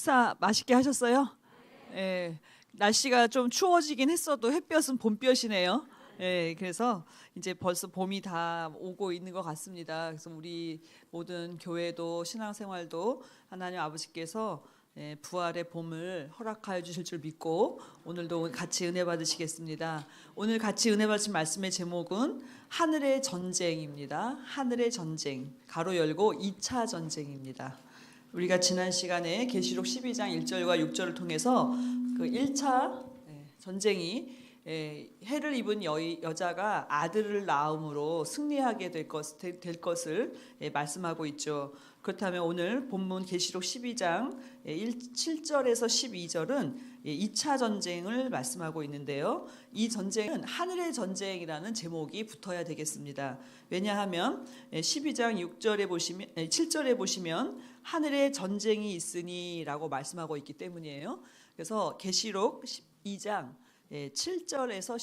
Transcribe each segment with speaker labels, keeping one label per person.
Speaker 1: 식사 맛있게 하셨어요? 예. 날씨가 좀 추워지긴 했어도 햇볕은 봄볕이네요. 예, 그래서 이제 벌써 봄이 다 오고 있는 것 같습니다. 그래서 우리 모든 교회도 신앙생활도 하나님 아버지께서 부활의 봄을 허락하여 주실 줄 믿고 오늘도 같이 은혜 받으시겠습니다. 오늘 같이 은혜 받으신 말씀의 제목은 하늘의 전쟁입니다. 하늘의 전쟁, 가로 열고 2차 전쟁입니다. 우리가 지난 시간에 계시록 12장 1절과 6절을 통해서 그 1차 전쟁이 해를 입은 여자가 아들을 낳음으로 승리하게 될 것을 말씀하고 있죠. 그렇다면 오늘 본문 계시록 12장 7절에서 12절은 2차 전쟁을 말씀하고 있는데요. 이 전쟁은 하늘의 전쟁이라는 제목이 붙어야 되겠습니다. 왜냐하면 12장 7절에 보시면 하늘의 전쟁이 있으니라고 말씀하고 있기 때문이에요. 그래서 계시록 12장 7절에서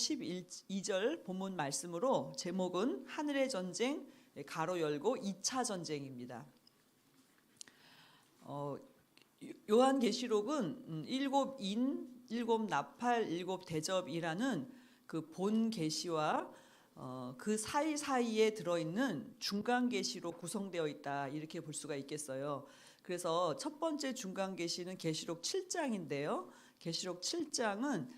Speaker 1: 12절 본문 말씀으로 제목은 하늘의 전쟁 가로 열고 2차 전쟁입니다. 요한계시록은 일곱 인, 일곱 나팔, 일곱 대접이라는 그 본 계시와 그 사이사이에 들어있는 중간 계시로 구성되어 있다, 이렇게 볼 수가 있겠어요. 그래서 첫 번째 중간 계시는 계시록 7장인데요. 계시록 7장은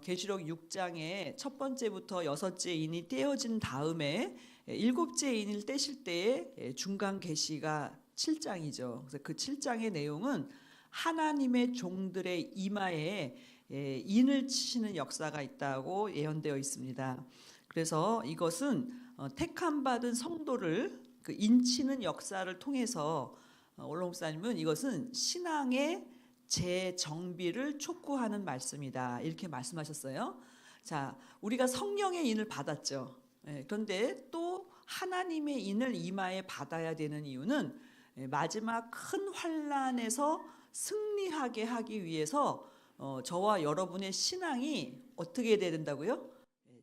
Speaker 1: 계시록 6장에 첫 번째부터 여섯째 인이 떼어진 다음에 일곱째 인을 떼실 때의 중간 계시가 7장이죠. 그래서 그 7장의 내용은 하나님의 종들의 이마에 인을 치시는 역사가 있다고 예언되어 있습니다. 그래서 이것은 택함 받은 성도를 그 인치는 역사를 통해서 올로 목사님은 이것은 신앙의 재정비를 촉구하는 말씀이다, 이렇게 말씀하셨어요. 자, 우리가 성령의 인을 받았죠. 그런데 또 하나님의 인을 이마에 받아야 되는 이유는 마지막 큰 환난에서 승리하게 하기 위해서 저와 여러분의 신앙이 어떻게 돼야 된다고요?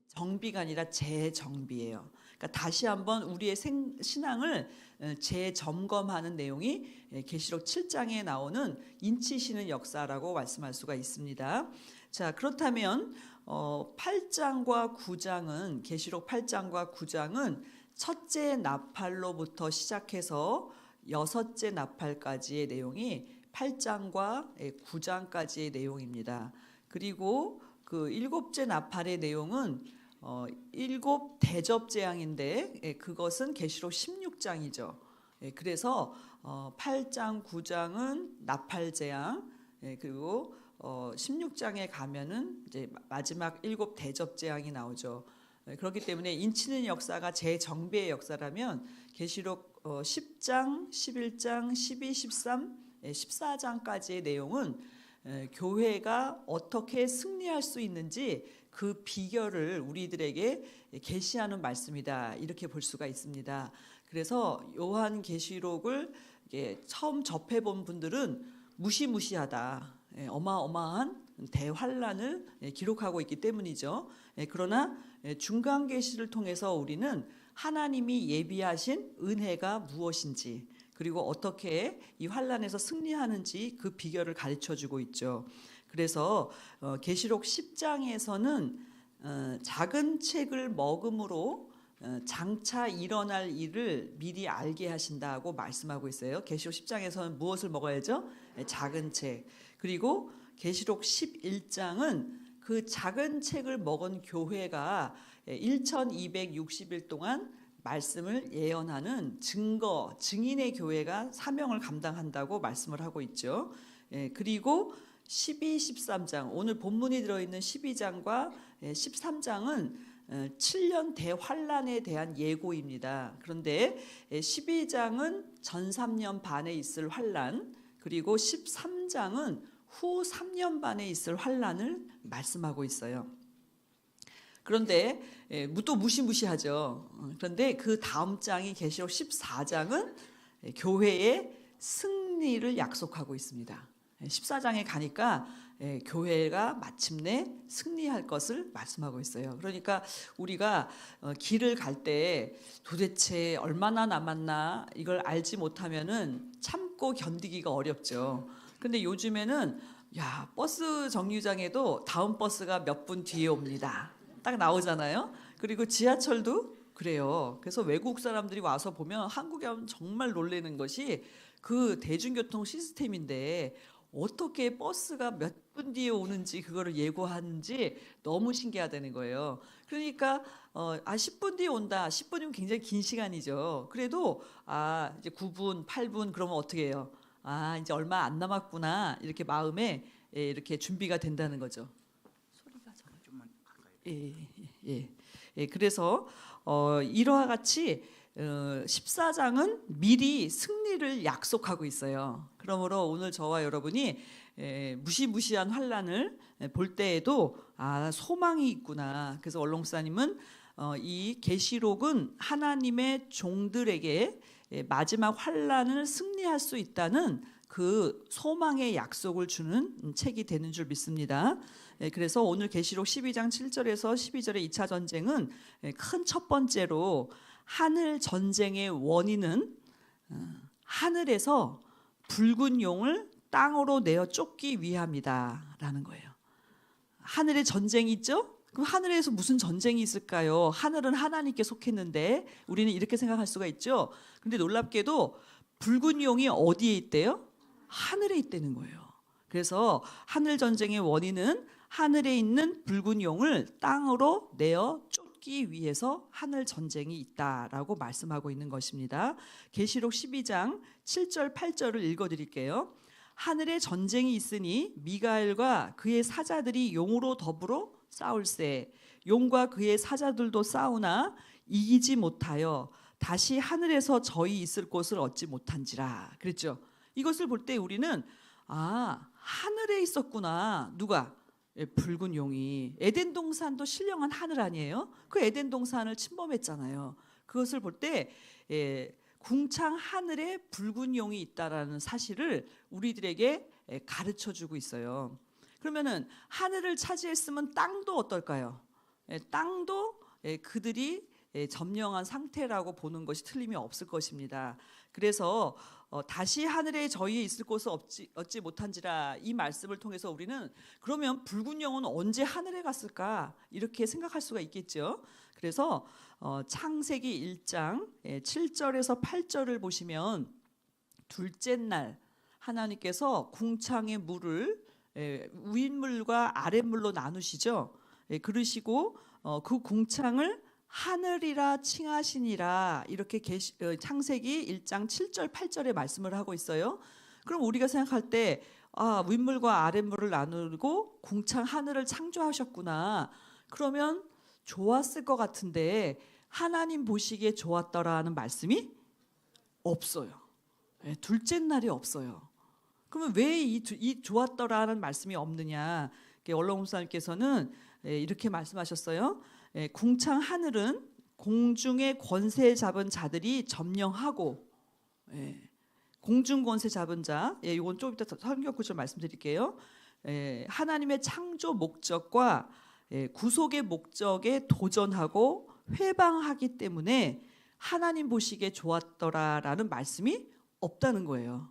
Speaker 1: 정비가 아니라 재정비예요. 그러니까 다시 한번 우리의 신앙을 재점검하는 내용이 계시록 7장에 나오는 인치시는 역사라고 말씀할 수가 있습니다. 자, 그렇다면 8장과 9장은 계시록 8장과 9장은 첫째 나팔로부터 시작해서 여섯째 나팔까지의 내용이 8장과 9장까지의 내용입니다. 그리고 그 일곱째 나팔의 내용은 일곱 대접 재앙인데 그것은 계시록 16장이죠. 그래서 8장, 9장은 나팔 재앙, 그리고 16장에 가면은 이제 마지막 일곱 대접 재앙이 나오죠. 그렇기 때문에 인치는 역사가 재정비의 역사라면 계시록 10장, 11장, 12, 13, 14장까지의 내용은 교회가 어떻게 승리할 수 있는지 그 비결을 우리들에게 계시하는 말씀이다, 이렇게 볼 수가 있습니다. 그래서 요한계시록을 처음 접해본 분들은 무시무시하다, 어마어마한 대환란을 기록하고 있기 때문이죠. 그러나 중간계시를 통해서 우리는 하나님이 예비하신 은혜가 무엇인지, 그리고 어떻게 이 환난에서 승리하는지 그 비결을 가르쳐주고 있죠. 그래서 계시록 10장에서는 작은 책을 먹음으로 장차 일어날 일을 미리 알게 하신다고 말씀하고 있어요. 계시록 10장에서는 무엇을 먹어야죠? 작은 책. 그리고 계시록 11장은 그 작은 책을 먹은 교회가 1260일 동안 말씀을 예언하는 증인의 교회가 사명을 감당한다고 말씀을 하고 있죠. 그리고 12, 13장, 오늘 본문이 들어있는 12장과 13장은 7년 대환란에 대한 예고입니다. 그런데 12장은 전 3년 반에 있을 환란, 그리고 13장은 후 3년 반에 있을 환란을 말씀하고 있어요. 그런데 또 무시무시하죠. 그런데 그 다음 장이 계시록 14장은 교회의 승리를 약속하고 있습니다. 14장에 가니까 교회가 마침내 승리할 것을 말씀하고 있어요. 그러니까 우리가 길을 갈 때 도대체 얼마나 남았나 이걸 알지 못하면은 참고 견디기가 어렵죠. 근데 요즘에는 야, 버스 정류장에도 다음 버스가 몇 분 뒤에 옵니다. 딱 나오잖아요. 그리고 지하철도 그래요. 그래서 외국 사람들이 와서 보면 한국에 오면 정말 놀라는 것이 그 대중교통 시스템인데 어떻게 버스가 몇 분 뒤에 오는지 그거를 예고하는지 너무 신기하다는 거예요. 그러니까 10분 뒤에 온다. 10분이면 굉장히 긴 시간이죠. 그래도 이제 9분, 8분 그러면 어떻게 해요? 이제 얼마 안 남았구나. 이렇게 마음에 이렇게 준비가 된다는 거죠. 소리가
Speaker 2: 좀만 가까이.
Speaker 1: 예, 예, 예. 그래서 이러한 같이 14장은 미리 승리를 약속하고 있어요. 그러므로 오늘 저와 여러분이 무시무시한 환란을 볼 때에도 소망이 있구나. 그래서 원롱사님은 이 계시록은 하나님의 종들에게 마지막 환란을 승리할 수 있다는 그 소망의 약속을 주는 책이 되는 줄 믿습니다. 그래서 오늘 계시록 12장 7절에서 12절의 2차 전쟁은 큰 첫 번째로 하늘 전쟁의 원인은 하늘에서 붉은 용을 땅으로 내어 쫓기 위함이다라는 거예요. 하늘에 전쟁이 있죠? 그럼 하늘에서 무슨 전쟁이 있을까요? 하늘은 하나님께 속했는데 우리는 이렇게 생각할 수가 있죠. 근데 놀랍게도 붉은 용이 어디에 있대요? 하늘에 있다는 거예요. 그래서 하늘 전쟁의 원인은 하늘에 있는 붉은 용을 땅으로 내어 쫓기 위해서 하늘 전쟁이 있다라고 말씀하고 있는 것입니다. 계시록 12장 7절 8절을 읽어드릴게요. 하늘에 전쟁이 있으니 미가엘과 그의 사자들이 용으로 더불어 싸울세. 용과 그의 사자들도 싸우나 이기지 못하여 다시 하늘에서 저희 있을 곳을 얻지 못한지라. 그랬죠. 이것을 볼 때 우리는 하늘에 있었구나. 누가? 붉은 용이. 에덴 동산도 신령한 하늘 아니에요? 그 에덴 동산을 침범했잖아요. 그것을 볼 때 궁창 하늘에 붉은 용이 있다라는 사실을 우리들에게 가르쳐 주고 있어요. 그러면은 하늘을 차지했으면 땅도 어떨까요? 땅도 그들이 점령한 상태라고 보는 것이 틀림이 없을 것입니다. 그래서 다시 하늘에 저희의 있을 곳을 얻지 못한지라 이 말씀을 통해서 우리는 그러면 붉은 영은 언제 하늘에 갔을까 이렇게 생각할 수가 있겠죠. 그래서 창세기 1장 7절에서 8절을 보시면 둘째 날 하나님께서 궁창의 물을 윗물과 아랫물로 나누시죠. 그러시고 그 궁창을 하늘이라 칭하시니라 이렇게 창세기 1장 7절 8절에 말씀을 하고 있어요. 그럼 우리가 생각할 때 윗물과 아랫물을 나누고 궁창 하늘을 창조하셨구나. 그러면 좋았을 것 같은데 하나님 보시기에 좋았더라는 말씀이 없어요. 둘째 날이 없어요. 그러면 왜 이 좋았더라는 말씀이 없느냐? 원롱 목사님께서는 이렇게 말씀하셨어요. 궁창 하늘은 공중의 권세 잡은 자들이 점령하고 공중 권세 잡은 자, 이건 좀 이따 성경 구절 말씀드릴게요. 하나님의 창조 목적과 구속의 목적에 도전하고 회방하기 때문에 하나님 보시기에 좋았더라라는 말씀이 없다는 거예요.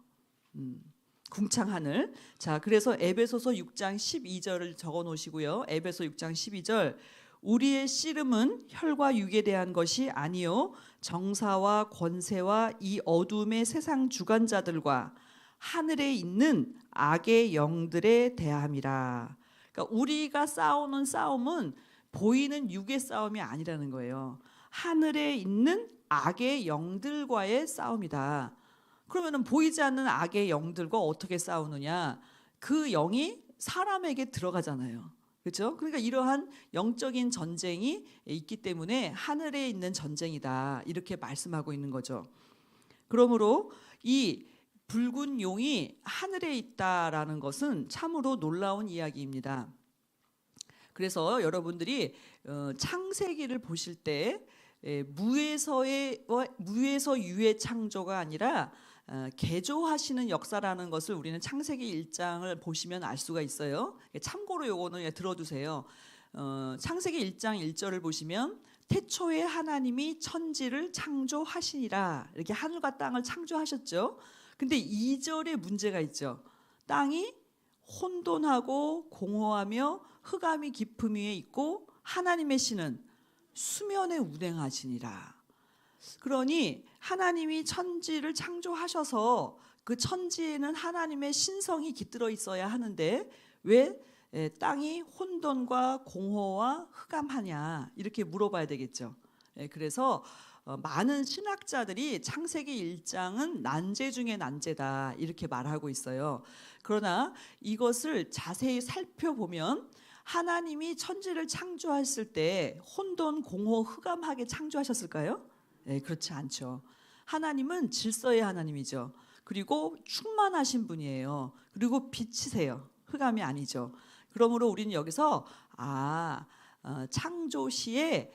Speaker 1: 궁창 하늘. 자, 그래서 에베소서 6장 12절을 적어 놓으시고요. 에베소 6장 12절. 우리의 씨름은 혈과 육에 대한 것이 아니요 정사와 권세와 이 어둠의 세상 주관자들과 하늘에 있는 악의 영들에 대함이라. 그러니까 우리가 싸우는 싸움은 보이는 육의 싸움이 아니라는 거예요. 하늘에 있는 악의 영들과의 싸움이다. 그러면은 보이지 않는 악의 영들과 어떻게 싸우느냐? 그 영이 사람에게 들어가잖아요. 그렇죠? 그러니까 이러한 영적인 전쟁이 있기 때문에 하늘에 있는 전쟁이다. 이렇게 말씀하고 있는 거죠. 그러므로 이 붉은 용이 하늘에 있다라는 것은 참으로 놀라운 이야기입니다. 그래서 여러분들이 창세기를 보실 때 무에서 유의 창조가 아니라 개조하시는 역사라는 것을 우리는 창세기 1장을 보시면 알 수가 있어요. 참고로 요거는 들어두세요. 창세기 1장 1절을 보시면 태초에 하나님이 천지를 창조하시니라 이렇게 하늘과 땅을 창조하셨죠. 근데 2절에 문제가 있죠. 땅이 혼돈하고 공허하며 흑암이 깊음 위에 있고 하나님의 신은 수면에 운행하시니라. 그러니 하나님이 천지를 창조하셔서 그 천지에는 하나님의 신성이 깃들어 있어야 하는데 왜 땅이 혼돈과 공허와 흑암하냐 이렇게 물어봐야 되겠죠. 그래서 많은 신학자들이 창세기 1장은 난제 중에 난제다 이렇게 말하고 있어요. 그러나 이것을 자세히 살펴보면 하나님이 천지를 창조했을 때 혼돈, 공허, 흑암하게 창조하셨을까요? 그렇지 않죠. 하나님은 질서의 하나님이죠. 그리고 충만하신 분이에요. 그리고 빛이세요. 흑암이 아니죠. 그러므로 우리는 여기서 창조 시에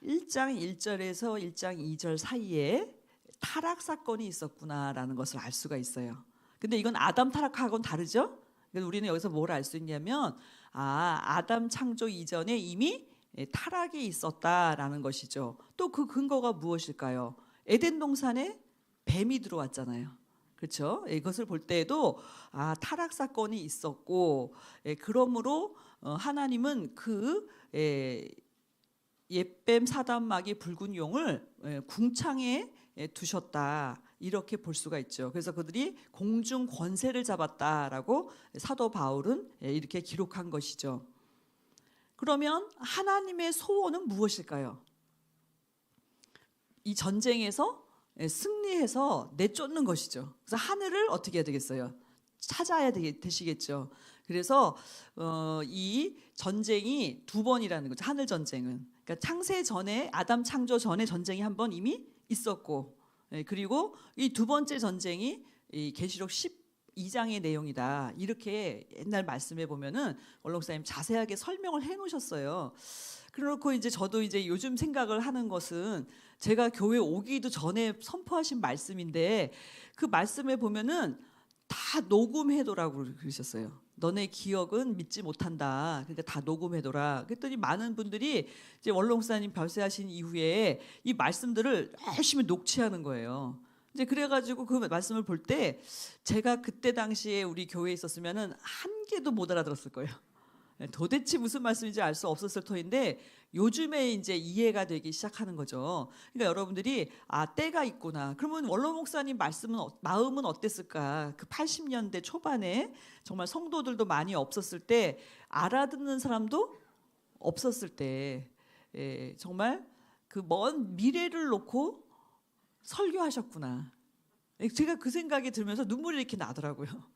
Speaker 1: 1장 1절에서 1장 2절 사이에 타락 사건이 있었구나라는 것을 알 수가 있어요. 근데 이건 아담 타락하고는 다르죠? 그래서 우리는 여기서 뭘 알 수 있냐면 아담 창조 이전에 이미 타락이 있었다라는 것이죠. 또 그 근거가 무엇일까요? 에덴 동산에 뱀이 들어왔잖아요. 그렇죠? 이것을 볼 때에도 타락 사건이 있었고 그러므로 하나님은 그 옛뱀 사단마귀 붉은 용을 궁창에 두셨다 이렇게 볼 수가 있죠. 그래서 그들이 공중 권세를 잡았다라고 사도 바울은 이렇게 기록한 것이죠. 그러면 하나님의 소원은 무엇일까요? 이 전쟁에서 승리해서 내쫓는 것이죠. 그래서 하늘을 어떻게 해야 되겠어요? 찾아야 되시겠죠. 그래서 이 전쟁이 두 번이라는 거죠. 하늘 전쟁은. 그러니까 창세 전에 아담 창조 전에 전쟁이 한 번 이미 있었고, 그리고 이 두 번째 전쟁이 이 계시록 12장의 내용이다. 이렇게 옛날 말씀에 보면은 원록사님 자세하게 설명을 해놓으셨어요. 그렇고 이제 저도 이제 요즘 생각을 하는 것은 제가 교회 오기도 전에 선포하신 말씀인데 그 말씀에 보면은 다 녹음해둬라고 그러셨어요. 너네 기억은 믿지 못한다. 그러니까 다 녹음해둬라. 그랬더니 많은 분들이 이제 원롱사님 별세하신 이후에 이 말씀들을 열심히 녹취하는 거예요. 이제 그래가지고 그 말씀을 볼 때 제가 그때 당시에 우리 교회에 있었으면은 한 개도 못 알아들었을 거예요. 도대체 무슨 말씀인지 알 수 없었을 터인데 요즘에 이제 이해가 되기 시작하는 거죠. 그러니까 여러분들이 때가 있구나. 그러면 원로 목사님 마음은 어땠을까? 그 80년대 초반에 정말 성도들도 많이 없었을 때 알아듣는 사람도 없었을 때 정말 그 먼 미래를 놓고 설교하셨구나. 제가 그 생각이 들면서 눈물이 이렇게 나더라고요.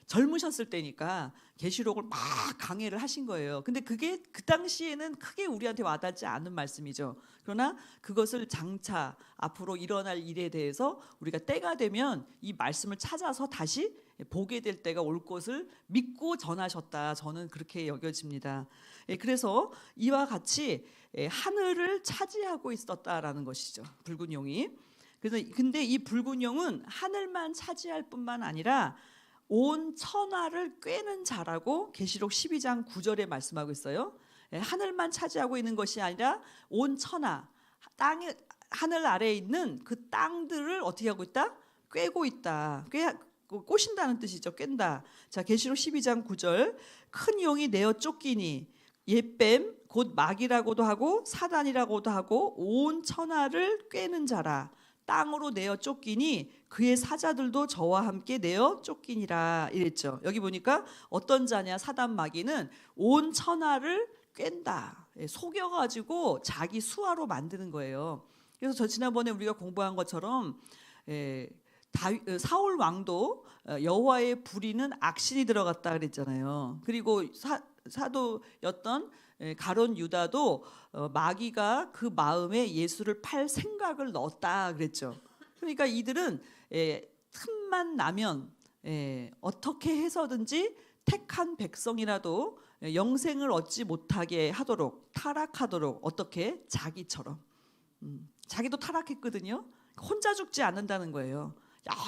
Speaker 1: 젊으셨을 때니까 계시록을 막 강해를 하신 거예요. 근데 그게 그 당시에는 크게 우리한테 와닿지 않은 말씀이죠. 그러나 그것을 장차 앞으로 일어날 일에 대해서 우리가 때가 되면 이 말씀을 찾아서 다시 보게 될 때가 올 것을 믿고 전하셨다. 저는 그렇게 여겨집니다. 그래서 이와 같이 하늘을 차지하고 있었다라는 것이죠. 붉은 용이. 그래서 근데 이 붉은 용은 하늘만 차지할 뿐만 아니라 온 천하를 꿰는 자라고 계시록 12장 9절에 말씀하고 있어요. 하늘만 차지하고 있는 것이 아니라 온 천하, 땅에 하늘 아래에 있는 그 땅들을 어떻게 하고 있다? 꿰고 있다. 꼬신다는 뜻이죠. 꿰다. 자, 계시록 12장 9절. 큰 용이 내어 쫓기니 옛뱀 곧 마귀라고도 하고 사단이라고도 하고 온 천하를 꿰는 자라. 땅으로 내어 쫓기니 그의 사자들도 저와 함께 내어 쫓기니라 이랬죠. 여기 보니까 어떤 자냐? 사단 마귀는 온 천하를 꿰다. 속여가지고 자기 수하로 만드는 거예요. 그래서 저 지난번에 우리가 공부한 것처럼 사울 왕도 여호와의 불의는 악신이 들어갔다 그랬잖아요. 그리고 사도였던 가룟 유다도 마귀가 그 마음에 예수를 팔 생각을 넣었다 그랬죠. 그러니까 이들은 틈만 나면 어떻게 해서든지 택한 백성이라도 영생을 얻지 못하게 하도록 타락하도록 어떻게 자기처럼 자기도 타락했거든요. 혼자 죽지 않는다는 거예요.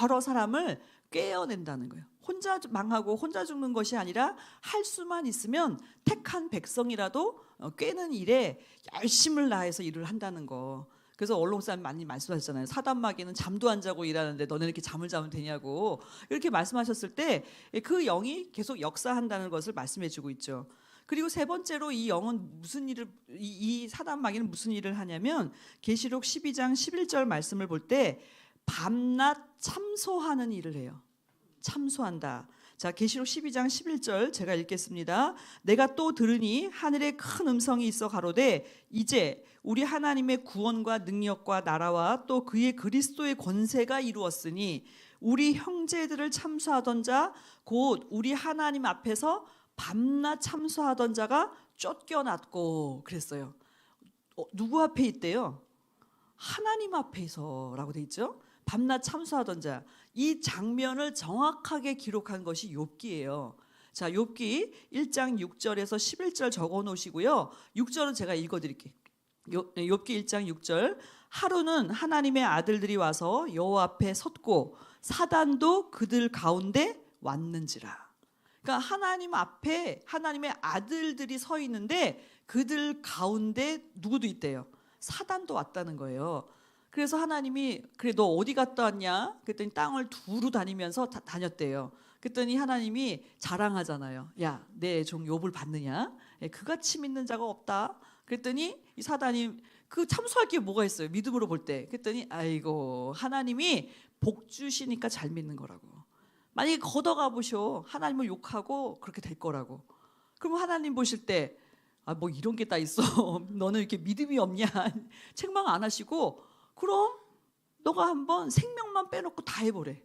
Speaker 1: 여러 사람을 꿰어낸다는 거예요. 혼자 망하고 혼자 죽는 것이 아니라 할 수만 있으면 택한 백성이라도 꿰는 일에 열심을 다해서 일을 한다는 거. 그래서 언론사님 많이 말씀하셨잖아요. 사단마귀는 잠도 안 자고 일하는데 너네 이렇게 잠을 자면 되냐고 이렇게 말씀하셨을 때 그 영이 계속 역사한다는 것을 말씀해주고 있죠. 그리고 세 번째로 이 영은 무슨 일을 이 사단마귀는 무슨 일을 하냐면 계시록 12장 11절 말씀을 볼 때 밤낮 참소하는 일을 해요. 참소한다. 자, 계시록 12장 11절 제가 읽겠습니다. 내가 또 들으니 하늘에 큰 음성이 있어 가로되 이제 우리 하나님의 구원과 능력과 나라와 또 그의 그리스도의 권세가 이루었으니 우리 형제들을 참소하던 자 곧 우리 하나님 앞에서 밤낮 참소하던 자가 쫓겨났고 그랬어요. 누구 앞에 있대요? 하나님 앞에서라고 돼 있죠. 밤낮 참소하던 자. 이 장면을 정확하게 기록한 것이 욥기예요. 자, 욥기 1장 6절에서 11절 적어 놓으시고요. 6절은 제가 읽어 드릴게요. 욥기 1장 6절. 하루는 하나님의 아들들이 와서 여호와 앞에 섰고 사단도 그들 가운데 왔는지라. 그러니까 하나님 앞에 하나님의 아들들이 서 있는데 그들 가운데 누구도 있대요. 사단도 왔다는 거예요. 그래서 하나님이 그래 너 어디 갔다 왔냐? 그랬더니 땅을 두루 다니면서 다녔대요. 그랬더니 하나님이 자랑하잖아요. 야, 내 종 욥을 봤느냐? 그같이 믿는 자가 없다. 그랬더니 이 사단이 그 참소할 게 뭐가 있어요? 믿음으로 볼 때. 그랬더니 아이고 하나님이 복 주시니까 잘 믿는 거라고. 만약에 걷어가 보셔 하나님을 욕하고 그렇게 될 거라고. 그럼 하나님 보실 때 아, 뭐 이런 게 다 있어. 너는 이렇게 믿음이 없냐? 책망 안 하시고 그럼 너가 한번 생명만 빼놓고 다 해보래.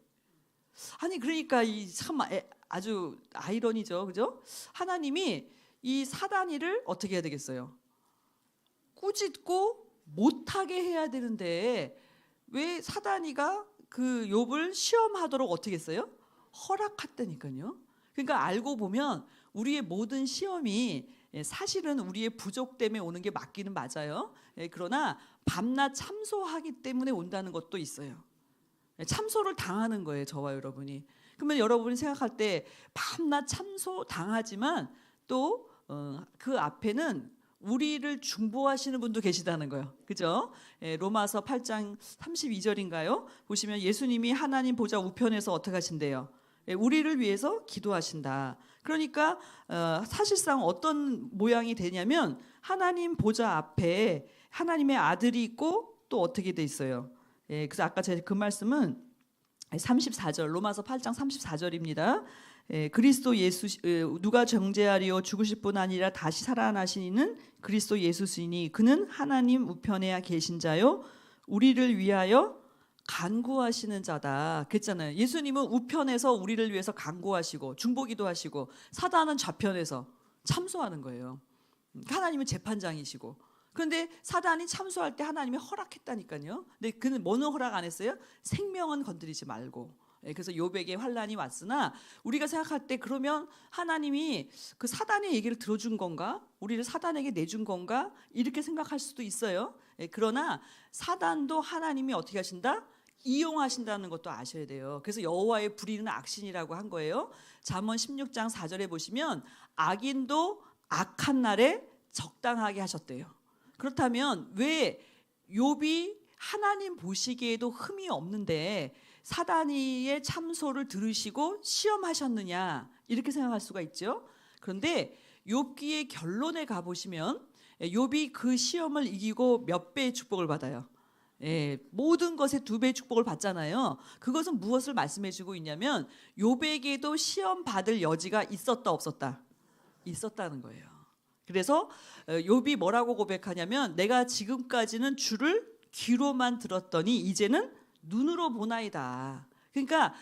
Speaker 1: 아니 그러니까 이 참 아주 아이러니죠, 그죠? 하나님이 이 사단이를 어떻게 해야 되겠어요? 꾸짖고 못하게 해야 되는데 왜 사단이가 그 욥을 시험하도록 어떻게 했어요? 허락했다니까요. 그러니까 알고 보면 우리의 모든 시험이 사실은 우리의 부족 때문에 오는 게 맞기는 맞아요. 그러나 밤낮 참소하기 때문에 온다는 것도 있어요. 참소를 당하는 거예요, 저와 여러분이. 그러면 여러분이 생각할 때 밤낮 참소 당하지만 또 그 앞에는 우리를 중보하시는 분도 계시다는 거예요. 그죠? 로마서 8장 32절인가요? 보시면 예수님이 하나님 보좌 우편에서 어떻게 하신대요? 우리를 위해서 기도하신다. 그러니까 사실상 어떤 모양이 되냐면 하나님 보좌 앞에 하나님의 아들이 있고 또 어떻게 돼 있어요? 그래서 아까 제가 그 말씀은 34절 로마서 8장 34절입니다. 그리스도 예수 누가 정죄하리요 죽으실 뿐 아니라 다시 살아나신 이는 그리스도 예수시니 그는 하나님 우편에 계신 자요 우리를 위하여 간구하시는 자다 그랬잖아요. 예수님은 우편에서 우리를 위해서 간구하시고 중보기도 하시고 사단은 좌편에서 참소하는 거예요. 하나님은 재판장이시고 그런데 사단이 참소할 때 하나님이 허락했다니까요. 근데 그는 뭐는 허락 안 했어요? 생명은 건드리지 말고. 그래서 욥에게 환란이 왔으나 우리가 생각할 때 그러면 하나님이 그 사단의 얘기를 들어준 건가? 우리를 사단에게 내준 건가? 이렇게 생각할 수도 있어요. 그러나 사단도 하나님이 어떻게 하신다? 이용하신다는 것도 아셔야 돼요. 그래서 여호와의 불의는 악신이라고 한 거예요. 잠언 16장 4절에 보시면 악인도 악한 날에 적당하게 하셨대요. 그렇다면 왜 욥이 하나님 보시기에도 흠이 없는데 사단이의 참소를 들으시고 시험하셨느냐 이렇게 생각할 수가 있죠. 그런데 욥기의 결론에 가보시면 욥이 그 시험을 이기고 몇 배의 축복을 받아요. 모든 것에 2배의 축복을 받잖아요. 그것은 무엇을 말씀해주고 있냐면 욥에게도 시험 받을 여지가 있었다 없었다? 있었다는 거예요. 그래서 욥이 뭐라고 고백하냐면 내가 지금까지는 주를 귀로만 들었더니 이제는 눈으로 보나이다. 그러니까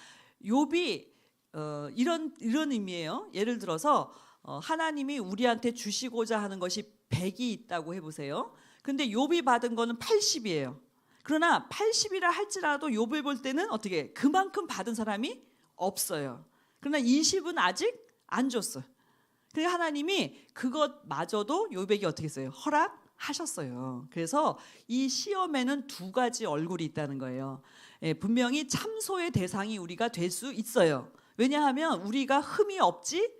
Speaker 1: 욥이 이런 의미예요. 예를 들어서 하나님이 우리한테 주시고자 하는 것이 100이 있다고 해보세요. 근데 욥이 받은 거는 80이에요. 그러나 80이라 할지라도 욥을 볼 때는 어떻게 그만큼 받은 사람이 없어요. 그러나 20은 아직 안 줬어요. 그래서 하나님이 그것마저도 욥에게 어떻게 했어요? 허락하셨어요. 그래서 이 시험에는 2가지 얼굴이 있다는 거예요. 분명히 참소의 대상이 우리가 될 수 있어요. 왜냐하면 우리가 흠이 없지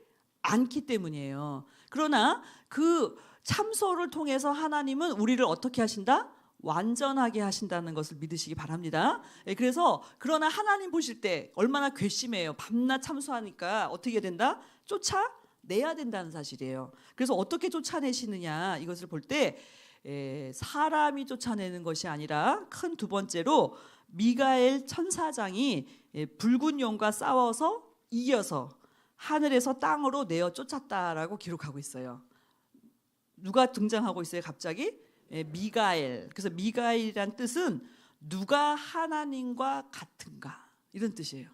Speaker 1: 않기 때문이에요. 그러나 그 참소를 통해서 하나님은 우리를 어떻게 하신다? 완전하게 하신다는 것을 믿으시기 바랍니다. 그래서 그러나 하나님 보실 때 얼마나 괘씸해요. 밤낮 참수하니까 어떻게 된다? 쫓아내야 된다는 사실이에요. 그래서 어떻게 쫓아내시느냐 이것을 볼 때 사람이 쫓아내는 것이 아니라 큰 두 번째로 미가엘 천사장이 붉은 용과 싸워서 이겨서 하늘에서 땅으로 내어 쫓았다라고 기록하고 있어요. 누가 등장하고 있어요? 갑자기 미가엘. 그래서 미가엘이란 뜻은 누가 하나님과 같은가 이런 뜻이에요.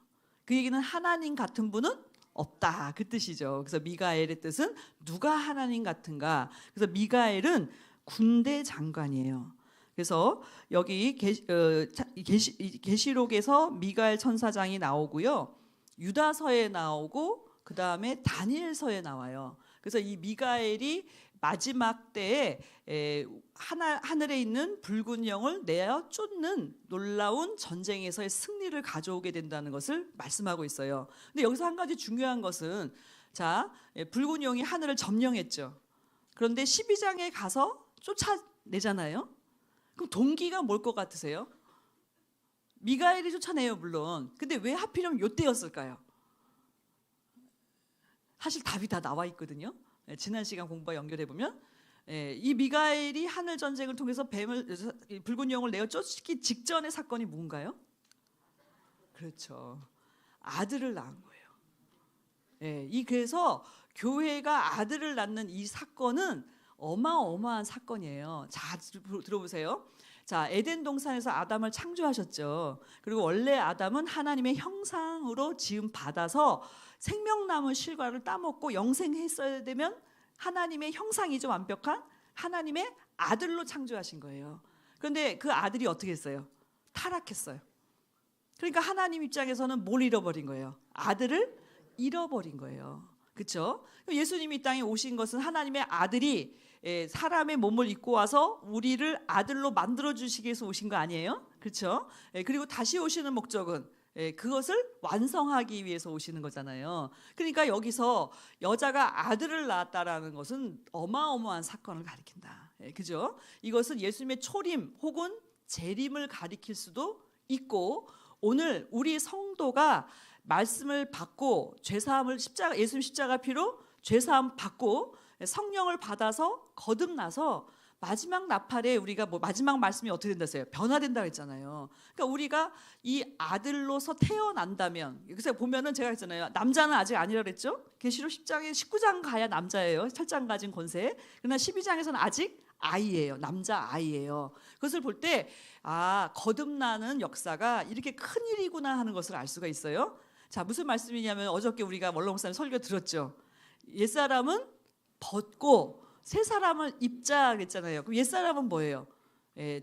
Speaker 1: 그 얘기는 하나님 같은 분은 없다 그 뜻이죠. 그래서 미가엘의 뜻은 누가 하나님 같은가. 그래서 미가엘은 군대 장관이에요. 그래서 여기 계시록에서 미가엘 천사장이 나오고요, 유다서에 나오고 그 다음에 다니엘서에 나와요. 그래서 이 미가엘이 마지막 때에 하늘에 있는 붉은 영을 내어 쫓는 놀라운 전쟁에서의 승리를 가져오게 된다는 것을 말씀하고 있어요. 근데 여기서 한 가지 중요한 것은 자, 붉은 영이 하늘을 점령했죠. 그런데 12장에 가서 쫓아내잖아요. 그럼 동기가 뭘 것 같으세요? 미가엘이 쫓아내요 물론. 근데 왜 하필이면 이때였을까요? 사실 답이 다 나와 있거든요. 지난 시간 공부와 연결해 보면 이 미가엘이 하늘 전쟁을 통해서 붉은 영을 내어 쫓기 직전의 사건이 뭔가요? 그렇죠. 아들을 낳은 거예요. 그래서 교회가 아들을 낳는 이 사건은 어마어마한 사건이에요. 자, 들어보세요. 자, 에덴 동산에서 아담을 창조하셨죠. 그리고 원래 아담은 하나님의 형상으로 지음 받아서 생명나무 실과를 따먹고 영생했어야 되면 하나님의 형상이 좀 완벽한 하나님의 아들로 창조하신 거예요. 그런데 그 아들이 어떻게 했어요? 타락했어요. 그러니까 하나님 입장에서는 뭘 잃어버린 거예요? 아들을 잃어버린 거예요. 그렇죠? 예수님이 이 땅에 오신 것은 하나님의 아들이 사람의 몸을 입고 와서 우리를 아들로 만들어 주시기 위해서 오신 거 아니에요? 그렇죠? 그리고 다시 오시는 목적은 그것을 완성하기 위해서 오시는 거잖아요. 그러니까 여기서 여자가 아들을 낳았다라는 것은 어마어마한 사건을 가리킨다. 그죠? 이것은 예수님의 초림 혹은 재림을 가리킬 수도 있고, 오늘 우리 성도가 말씀을 받고 죄사함을 예수님 십자가 피로 죄사함 받고 성령을 받아서 거듭나서 마지막 나팔에 우리가 마지막 말씀이 어떻게 된다어요? 변화된다고 했잖아요. 그러니까 우리가 이 아들로서 태어난다면, 그래서 보면은 제가 했잖아요. 남자는 아직 아니라 그랬죠. 계시록 10장에 19장 가야 남자예요. 철장 가진 권세. 그러나 12장에서는 아직 아이예요. 남자 아이예요. 그것을 볼 때 거듭나는 역사가 이렇게 큰 일이구나 하는 것을 알 수가 있어요. 자, 무슨 말씀이냐면 어저께 우리가 원로 목사님 설교 들었죠. 옛사람은 벗고 새 사람을 입자 그랬잖아요. 그럼 옛사람은 뭐예요?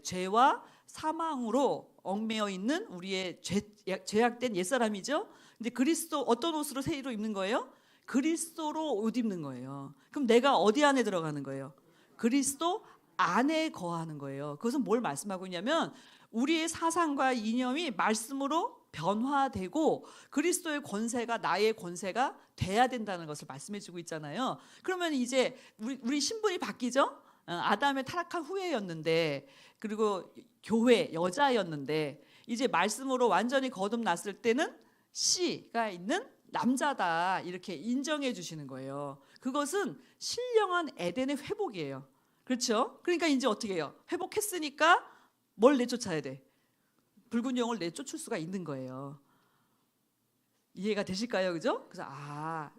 Speaker 1: 죄와 사망으로 얽매여 있는 우리의 죄악된 옛사람이죠. 근데 그리스도 어떤 옷으로 새 옷을 입는 거예요? 그리스도로 옷 입는 거예요. 그럼 내가 어디 안에 들어가는 거예요? 그리스도 안에 거하는 거예요. 그것은 뭘 말씀하고 있냐면 우리의 사상과 이념이 말씀으로 변화되고 그리스도의 권세가 나의 권세가 돼야 된다는 것을 말씀해 주고 있잖아요. 그러면 이제 우리 신분이 바뀌죠. 아담의 타락한 후에였는데, 그리고 교회 여자였는데 이제 말씀으로 완전히 거듭났을 때는 씨가 있는 남자다 이렇게 인정해 주시는 거예요. 그것은 신령한 에덴의 회복이에요. 그렇죠? 그러니까 이제 어떻게 해요? 회복했으니까 뭘 내쫓아야 돼? 붉은 영을 내쫓을 수가 있는 거예요. 이해가 되실까요? 그죠? 그래서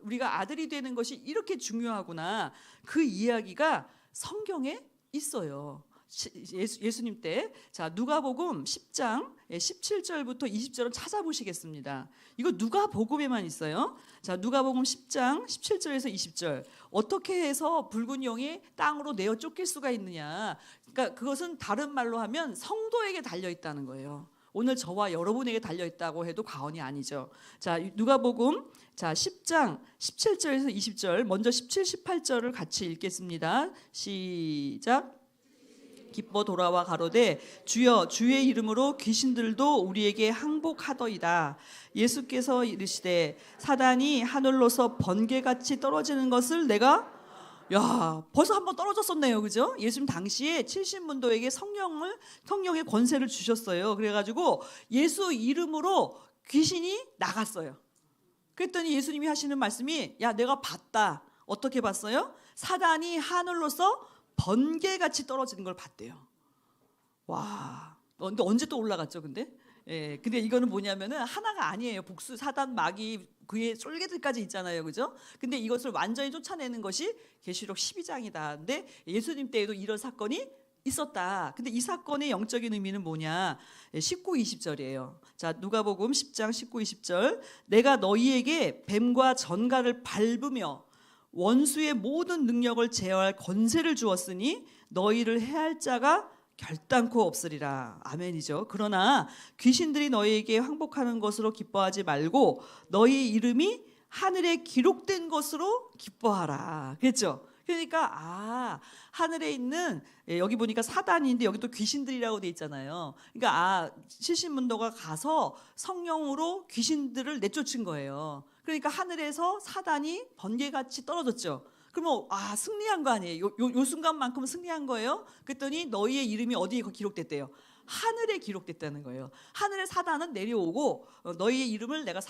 Speaker 1: 우리가 아들이 되는 것이 이렇게 중요하구나. 그 이야기가 성경에 있어요. 예수님 때. 자, 누가복음 10장 17절부터 20절을 찾아보시겠습니다. 이거 누가복음에만 있어요. 자, 누가복음 10장 17절에서 20절. 어떻게 해서 붉은 영이 땅으로 내어 쫓길 수가 있느냐. 그러니까 그것은 다른 말로 하면 성도에게 달려 있다는 거예요. 오늘 저와 여러분에게 달려 있다고 해도 과언이 아니죠. 자, 누가복음 10장 17절에서 20절, 먼저 17, 18절을 같이 읽겠습니다. 시작. 기뻐 돌아와 가로되 주여 주의 이름으로 귀신들도 우리에게 항복하더이다. 예수께서 이르시되 사단이 하늘로서 번개같이 떨어지는 것을 내가 야, 벌써 한 번 떨어졌었네요. 그죠? 예수님 당시에 70문도에게 성령의 권세를 주셨어요. 그래가지고 예수 이름으로 귀신이 나갔어요. 그랬더니 예수님이 하시는 말씀이, 야, 내가 봤다. 어떻게 봤어요? 사단이 하늘로서 번개같이 떨어지는 걸 봤대요. 와, 근데 언제 또 올라갔죠, 근데? 예, 근데 이거는 뭐냐면은 하나가 아니에요. 복수, 사단, 마귀, 그의 쫄개들까지 있잖아요, 그죠? 근데 이것을 완전히 쫓아내는 것이 계시록 12장이다. 근데 예수님 때에도 이런 사건이 있었다. 근데 이 사건의 영적인 의미는 뭐냐? 19, 20절이에요. 자, 누가복음 10장 19, 20절. 내가 너희에게 뱀과 전갈을 밟으며 원수의 모든 능력을 제어할 권세를 주었으니 너희를 해할 자가 결단코 없으리라. 아멘이죠. 그러나 귀신들이 너희에게 항복하는 것으로 기뻐하지 말고 너희 이름이 하늘에 기록된 것으로 기뻐하라. 그랬죠? 그러니까 하늘에 있는, 여기 보니까 사단인데 여기 또 귀신들이라고 돼 있잖아요. 그러니까 70문도가 가서 성령으로 귀신들을 내쫓은 거예요. 그러니까 하늘에서 사단이 번개같이 떨어졌죠. 그러면 승리한 거 아니에요? 요 순간만큼 승리한 거예요? 그랬더니 너희의 이름이 어디에 기록됐대요? 하늘에 기록됐다는 거예요. 하늘에 사단은 내려오고 너희의 이름을 내가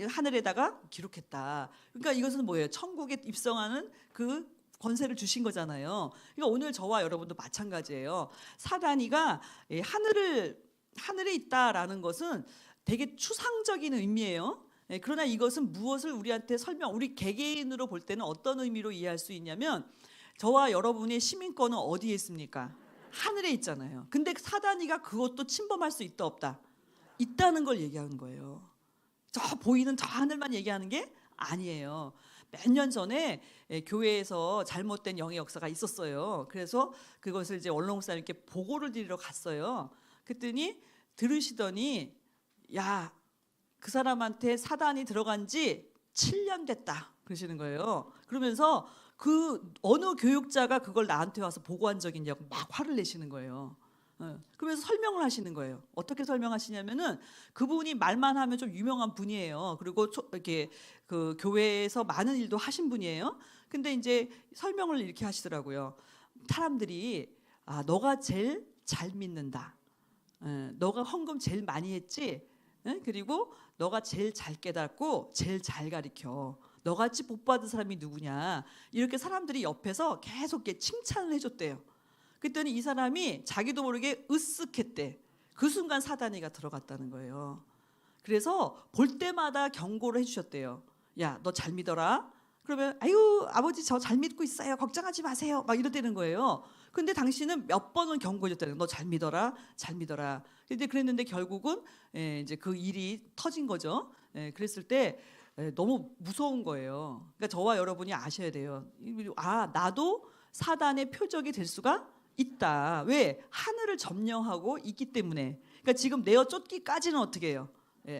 Speaker 1: 하늘에다가 기록했다. 그러니까 이것은 뭐예요? 천국에 입성하는 그 권세를 주신 거잖아요. 그러니까 오늘 저와 여러분도 마찬가지예요. 사단이가 하늘에 있다라는 것은 되게 추상적인 의미예요. 그러나 이것은 무엇을 우리한테 우리 개개인으로 볼 때는 어떤 의미로 이해할 수 있냐면, 저와 여러분의 시민권은 어디에 있습니까? 하늘에 있잖아요. 근데 사단이가 그것도 침범할 수 있다 없다? 있다는 걸 얘기하는 거예요. 저 보이는 저 하늘만 얘기하는 게 아니에요. 몇 년 전에 교회에서 잘못된 영의 역사가 있었어요. 그래서 그것을 이제 원로 목사님께 보고를 드리러 갔어요. 그랬더니 들으시더니, 야, 그 사람한테 사단이 들어간 지 7년 됐다 그러시는 거예요. 그러면서 그 어느 교육자가 그걸 나한테 와서 보고한 적이 있냐고 막 화를 내시는 거예요. 그러면서 설명을 하시는 거예요. 어떻게 설명하시냐면은, 그분이 말만 하면 좀 유명한 분이에요. 그리고 이렇게 그 교회에서 많은 일도 하신 분이에요. 근데 이제 설명을 이렇게 하시더라고요. 사람들이 너가 제일 잘 믿는다. 너가 헌금 제일 많이 했지. 그리고 너가 제일 잘 깨닫고 제일 잘 가르쳐. 너같이 복 받은 사람이 누구냐. 이렇게 사람들이 옆에서 계속 칭찬을 해줬대요. 그랬더니 이 사람이 자기도 모르게 으쓱했대. 그 순간 사단이가 들어갔다는 거예요. 그래서 볼 때마다 경고를 해주셨대요. 야, 너 잘 믿어라. 그러면 아유, 아버지 저 잘 믿고 있어요. 걱정하지 마세요. 막 이러대는 거예요. 근데 당신은 몇 번은 경고해줬다는 거예요. 너 잘 믿어라, 잘 믿어라. 근데 그랬는데 결국은 이제 그 일이 터진 거죠. 그랬을 때 너무 무서운 거예요. 그러니까 저와 여러분이 아셔야 돼요. 나도 사단의 표적이 될 수가 있다. 왜? 하늘을 점령하고 있기 때문에. 그러니까 지금 내어 쫓기까지는 어떻게 해요?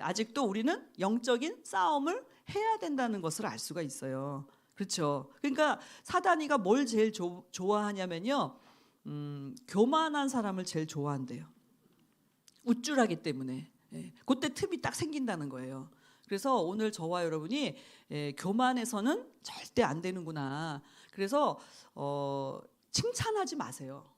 Speaker 1: 아직도 우리는 영적인 싸움을 해야 된다는 것을 알 수가 있어요. 그렇죠? 그러니까 사단이가 뭘 제일 좋아하냐면요, 교만한 사람을 제일 좋아한대요. 우쭐하기 때문에. 그때 틈이 딱 생긴다는 거예요. 그래서 오늘 저와 여러분이 교만해서는 절대 안 되는구나. 그래서 칭찬하지 마세요.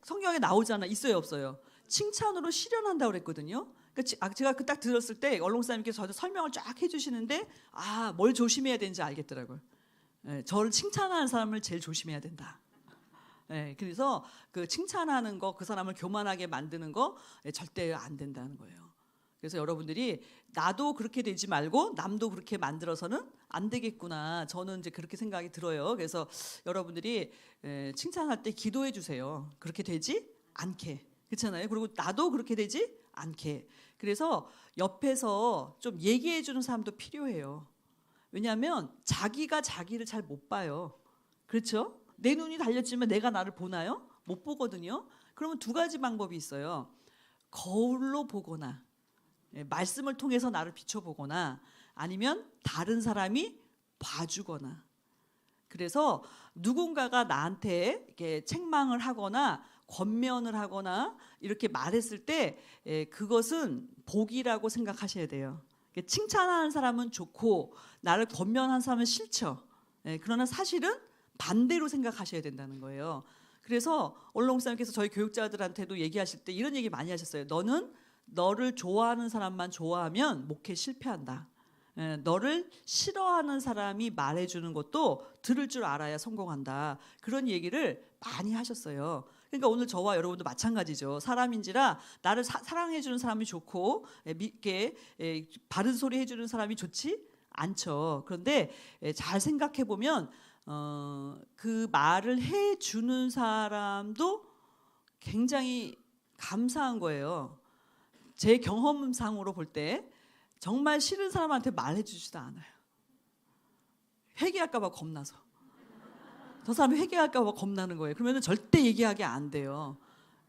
Speaker 1: 성경에 나오잖아. 있어요, 없어요? 칭찬으로 실현한다고 그랬거든요. 그러니까 제가 딱 들었을 때 언론사님께서 저한테 설명을 쫙 해주시는데 뭘 조심해야 되는지 알겠더라고요. 저를 칭찬하는 사람을 제일 조심해야 된다. 그래서 그 칭찬하는 거, 그 사람을 교만하게 만드는 거 절대 안 된다는 거예요. 그래서 여러분들이 나도 그렇게 되지 말고 남도 그렇게 만들어서는 안 되겠구나. 저는 이제 그렇게 생각이 들어요. 그래서 여러분들이 칭찬할 때 기도해 주세요. 그렇게 되지 않게. 그렇잖아요. 그리고 나도 그렇게 되지 않게. 그래서 옆에서 좀 얘기해 주는 사람도 필요해요. 왜냐하면 자기가 자기를 잘 못 봐요. 그렇죠? 내 눈이 달렸지만 내가 나를 보나요? 못 보거든요. 그러면 두 가지 방법이 있어요. 거울로 보거나, 말씀을 통해서 나를 비춰보거나, 아니면 다른 사람이 봐주거나. 그래서 누군가가 나한테 이렇게 책망을 하거나 권면을 하거나 이렇게 말했을 때 그것은 복이라고 생각하셔야 돼요. 칭찬하는 사람은 좋고 나를 권면하는 사람은 싫죠. 그러나 사실은 반대로 생각하셔야 된다는 거예요. 그래서 얼렁 목사님께서 저희 교육자들한테도 얘기하실 때 이런 얘기 많이 하셨어요. 너는 너를 좋아하는 사람만 좋아하면 목회 실패한다. 너를 싫어하는 사람이 말해주는 것도 들을 줄 알아야 성공한다. 그런 얘기를 많이 하셨어요. 그러니까 오늘 저와 여러분도 마찬가지죠. 사람인지라 나를 사랑해주는 사람이 좋고 믿게 바른 소리 해주는 사람이 좋지 않죠. 그런데 잘 생각해 보면 그 말을 해주는 사람도 굉장히 감사한 거예요. 제 경험상으로 볼 때 정말 싫은 사람한테 말해주지도 않아요. 회개할까 봐 겁나서. 저 사람이 회개할까 봐 겁나는 거예요. 그러면 절대 얘기하게 안 돼요.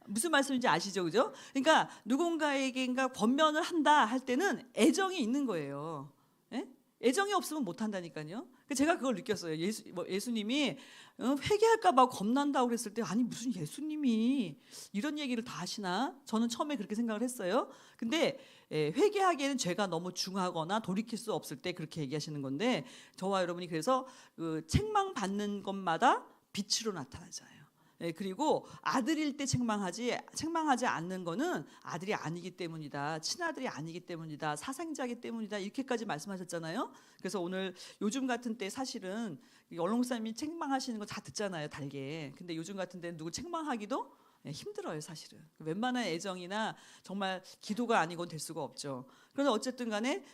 Speaker 1: 무슨 말씀인지 아시죠? 그죠? 그러니까 누군가에게인가 권면을 한다 할 때는 애정이 있는 거예요. 예? 애정이 없으면 못 한다니까요. 제가 그걸 느꼈어요. 예수님이 회개할까 봐 겁난다고 그랬을 때 아니 무슨 예수님이 이런 얘기를 다 하시나? 저는 처음에 그렇게 생각을 했어요. 근데 회개하기에는 죄가 너무 중하거나 돌이킬 수 없을 때 그렇게 얘기하시는 건데 저와 여러분이 그래서 그 책망받는 것마다 빛으로 나타나잖아요. 그리고 아들일 때 책망하지 않는 거는 아들이 아니기 때문이다. 친아들이 아니기 때문이다. 사생자이기 때문이다. 이렇게까지 말씀하셨잖아요. 그래서 오늘 요즘 같은 때 사실은 얼렁 목사님이 책망하시는 거 다 듣잖아요. 달게. 근데 요즘 같은 때는 누구 책망하기도 힘들어요. 사실은. 웬만한 애정이나 정말 기도가 아니고는 될 수가 없죠. 그런데 어쨌든 간에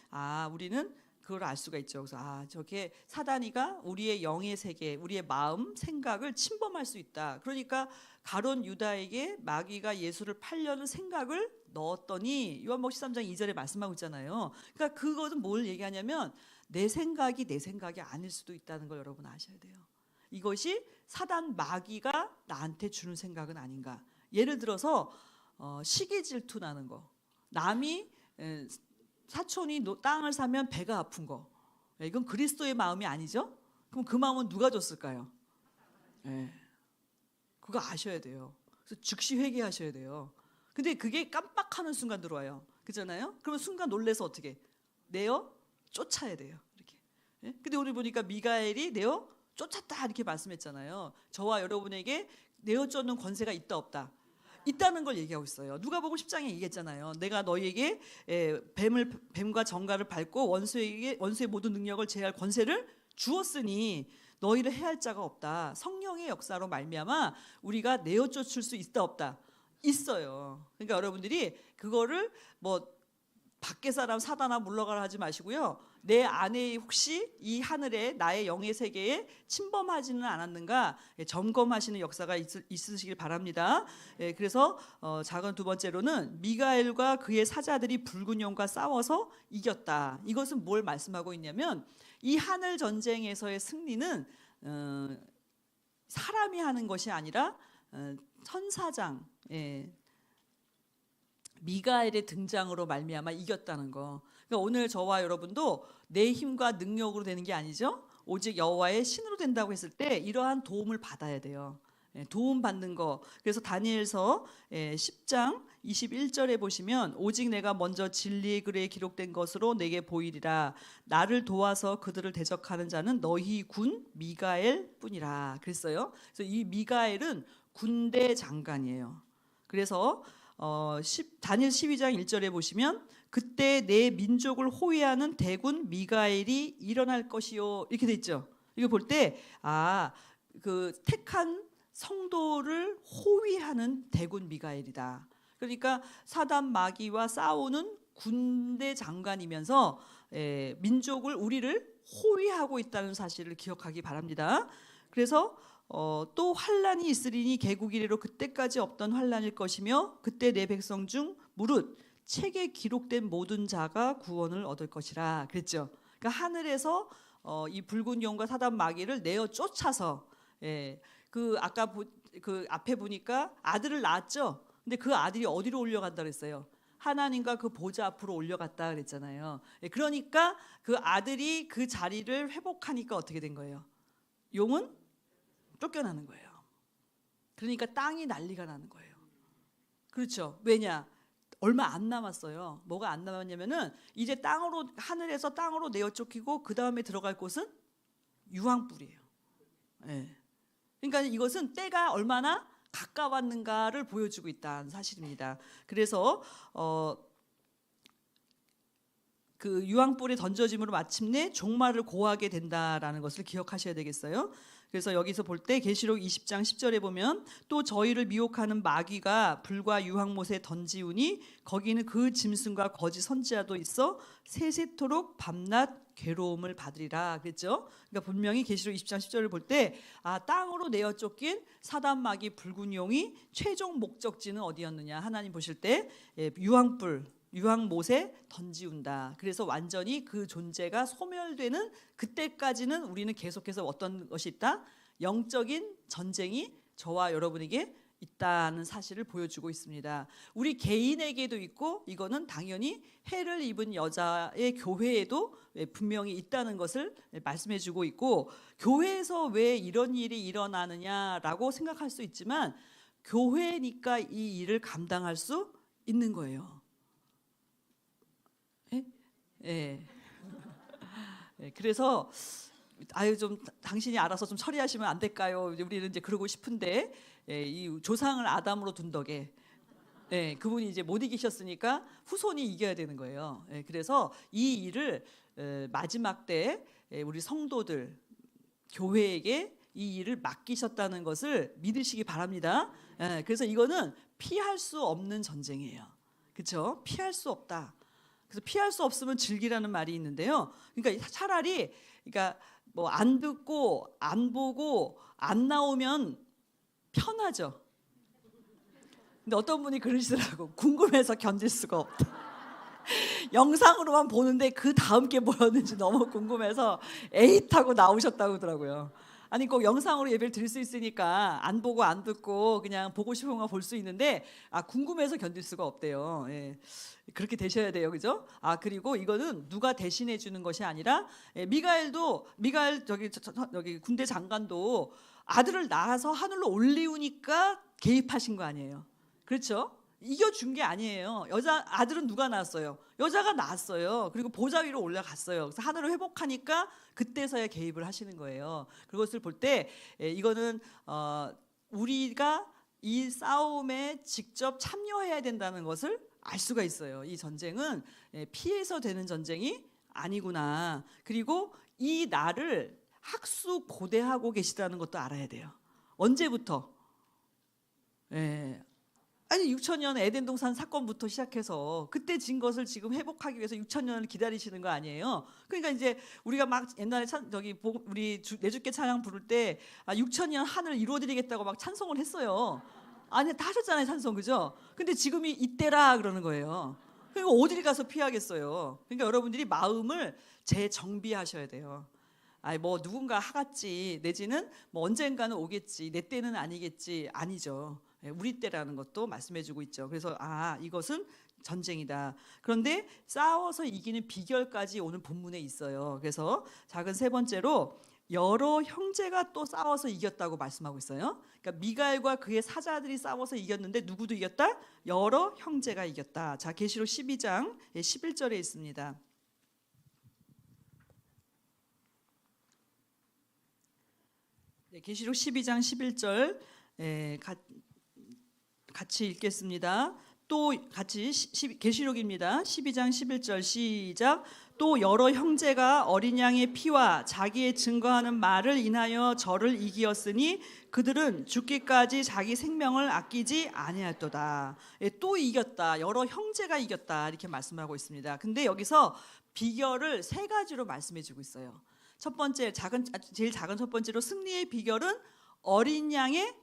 Speaker 1: 우리는 그걸 알 수가 있죠. 그래서 저게 사단이가 우리의 영의 세계, 우리의 마음, 생각을 침범할 수 있다. 그러니까 가룟 유다에게 마귀가 예수를 팔려는 생각을 넣었더니 요한복음 13장 2절에 말씀하고 있잖아요. 그러니까 그것은 뭘 얘기하냐면 내 생각이 아닐 수도 있다는 걸 여러분 아셔야 돼요. 이것이 사단 마귀가 나한테 주는 생각은 아닌가. 예를 들어서 시기 질투 나는 거. 남이 사촌이 땅을 사면 배가 아픈 거. 이건 그리스도의 마음이 아니죠? 그럼 그 마음은 누가 줬을까요? 그거 아셔야 돼요. 그래서 즉시 회개하셔야 돼요. 근데 그게 깜빡하는 순간 들어와요. 그잖아요? 그러면 순간 놀래서 어떻게? 내어 쫓아야 돼요. 이렇게. 근데 오늘 보니까 미가엘이 내어 쫓았다 이렇게 말씀했잖아요. 저와 여러분에게 내어 쫓는 권세가 있다 없다? 있다는 걸 얘기하고 있어요. 누가복음 10장에 얘기했잖아요. 내가 너희에게 뱀과 정갈을 밟고 원수의 모든 능력을 제할 권세를 주었으니 너희를 해할 자가 없다. 성령의 역사로 말미암아 우리가 내어 쫓을 수 있다 없다? 있어요. 그러니까 여러분들이 그거를 밖에 사람 사단아 물러가라 하지 마시고요. 내 안에 혹시 이 하늘에 나의 영의 세계에 침범하지는 않았는가 점검하시는 역사가 있으시길 바랍니다. 그래서 작은 두 번째로는 미가엘과 그의 사자들이 붉은 용과 싸워서 이겼다. 이것은 뭘 말씀하고 있냐면 이 하늘 전쟁에서의 승리는 사람이 하는 것이 아니라 천사장 미가엘의 등장으로 말미암아 이겼다는 거. 그러니까 오늘 저와 여러분도 내 힘과 능력으로 되는 게 아니죠. 오직 여호와의 신으로 된다고 했을 때 이러한 도움을 받아야 돼요. 도움 받는 거. 그래서 다니엘서 10장 21절에 보시면 오직 내가 먼저 진리의 글에 기록된 것으로 내게 보이리라. 나를 도와서 그들을 대적하는 자는 너희 군 미가엘 뿐이라 그랬어요. 그래서 이 미가엘은 군대 장관이에요. 그래서 다니엘 12장 1절에 보시면 그때 내 민족을 호위하는 대군 미가엘이 일어날 것이요 이렇게 돼 있죠. 이거 볼 때 그 택한 성도를 호위하는 대군 미가엘이다. 그러니까 사단 마귀와 싸우는 군대 장관이면서 우리를 호위하고 있다는 사실을 기억하기 바랍니다. 그래서 또 환란이 있으리니 개국 이래로 그때까지 없던 환란일 것이며 그때 내 백성 중 무릇 책에 기록된 모든 자가 구원을 얻을 것이라 그랬죠. 그러니까 하늘에서 이 붉은 용과 사단 마귀를 내어 쫓아서 그 아까 그 앞에 보니까 아들을 낳았죠. 근데 그 아들이 어디로 올려간다 그랬어요? 하나님과 그 보좌 앞으로 올려갔다 그랬잖아요. 그러니까 그 아들이 그 자리를 회복하니까 어떻게 된 거예요? 용은 쫓겨나는 거예요. 그러니까 땅이 난리가 나는 거예요. 그렇죠. 왜냐? 얼마 안 남았어요. 뭐가 안 남았냐면은 이제 땅으로, 하늘에서 땅으로 내어 쫓기고 그 다음에 들어갈 곳은 유황불이에요. 예. 그러니까 이것은 때가 얼마나 가까웠는가를 보여주고 있다는 사실입니다. 그래서 그 유황불에 던져짐으로 마침내 종말을 고하게 된다라는 것을 기억하셔야 되겠어요. 그래서 여기서 볼 때 계시록 20장 10절에 보면 또 저희를 미혹하는 마귀가 불과 유황못에 던지우니 거기는 그 짐승과 거짓 선지자도 있어 세세토록 밤낮 괴로움을 받으리라 그랬죠. 그러니까 분명히 계시록 20장 10절을 볼 때 땅으로 내어 쫓긴 사단 마귀 붉은 용이 최종 목적지는 어디였느냐, 하나님 보실 때 유황불, 유황못에 던지운다. 그래서 완전히 그 존재가 소멸되는 그때까지는 우리는 계속해서 어떤 것이 있다? 영적인 전쟁이 저와 여러분에게 있다는 사실을 보여주고 있습니다. 우리 개인에게도 있고 이거는 당연히 해를 입은 여자의 교회에도 분명히 있다는 것을 말씀해주고 있고, 교회에서 왜 이런 일이 일어나느냐라고 생각할 수 있지만 교회니까 이 일을 감당할 수 있는 거예요. 예. 그래서 좀 당신이 알아서 좀 처리하시면 안 될까요? 우리는 이제 그러고 싶은데 이 조상을 아담으로 둔 덕에 그분이 이제 못 이기셨으니까 후손이 이겨야 되는 거예요. 그래서 이 일을 마지막 때 우리 성도들 교회에게 이 일을 맡기셨다는 것을 믿으시기 바랍니다. 그래서 이거는 피할 수 없는 전쟁이에요. 그렇죠? 피할 수 없다. 그래서 피할 수 없으면 즐기라는 말이 있는데요. 그러니까 차라리 뭐 안 듣고 안 보고 안 나오면 편하죠. 근데 어떤 분이 그러시더라고. 궁금해서 견딜 수가 없다. 영상으로만 보는데 그 다음 게 뭐였는지 너무 궁금해서 에잇 하고 나오셨다고 하더라고요. 아니 꼭 영상으로 예배를 드릴 수 있으니까 안 보고 안 듣고 그냥 보고 싶은 거 볼 수 있는데 궁금해서 견딜 수가 없대요. 그렇게 되셔야 돼요, 그죠? 그리고 이거는 누가 대신해 주는 것이 아니라 미가엘 저기 군대 장관도 아들을 낳아서 하늘로 올리우니까 개입하신 거 아니에요, 그렇죠? 이겨준 게 아니에요. 아들은 누가 낳았어요? 여자가 낳았어요. 그리고 보좌 위로 올라갔어요. 그래서 하늘을 회복하니까 그때서야 개입을 하시는 거예요. 그것을 볼 때 이거는 우리가 이 싸움에 직접 참여해야 된다는 것을 알 수가 있어요. 이 전쟁은 피해서 되는 전쟁이 아니구나. 그리고 이 날을 학수고대하고 계시다는 것도 알아야 돼요. 언제부터? 아니 6,000년 에덴 동산 사건부터 시작해서 그때 진 것을 지금 회복하기 위해서 6,000년을 기다리시는 거 아니에요. 그러니까 이제 우리가 막 옛날에 우리 내주께 찬양 부를 때 6,000년 한을 이루어드리겠다고 막 찬송을 했어요. 아니 다 하셨잖아요, 찬송, 그죠? 근데 지금이 이때라 그러는 거예요. 그러니까 어디를 가서 피하겠어요. 그러니까 여러분들이 마음을 재정비하셔야 돼요. 뭐 누군가 하겠지, 내지는 뭐 언젠가는 오겠지, 내 때는 아니겠지. 아니죠. 우리 때라는 것도 말씀해주고 있죠. 그래서 이것은 전쟁이다. 그런데 싸워서 이기는 비결까지 오늘 본문에 있어요. 그래서 작은 세 번째로 여러 형제가 또 싸워서 이겼다고 말씀하고 있어요. 그러니까 미가엘과 그의 사자들이 싸워서 이겼는데 누구도 이겼다? 여러 형제가 이겼다. 자, 계시록 12장 11절에 있습니다. 계시록 12장 11절 같이 읽겠습니다. 또 같이 계시록입니다. 12장 11절 시작. 또 여러 형제가 어린 양의 피와 자기의 증거하는 말을 인하여 저를 이기었으니 그들은 죽기까지 자기 생명을 아끼지 아니하였도다. 또 이겼다. 여러 형제가 이겼다. 이렇게 말씀하고 있습니다. 근데 여기서 비결을 세 가지로 말씀해 주고 있어요. 첫 번째, 제일 작은 첫 번째로 승리의 비결은 어린 양의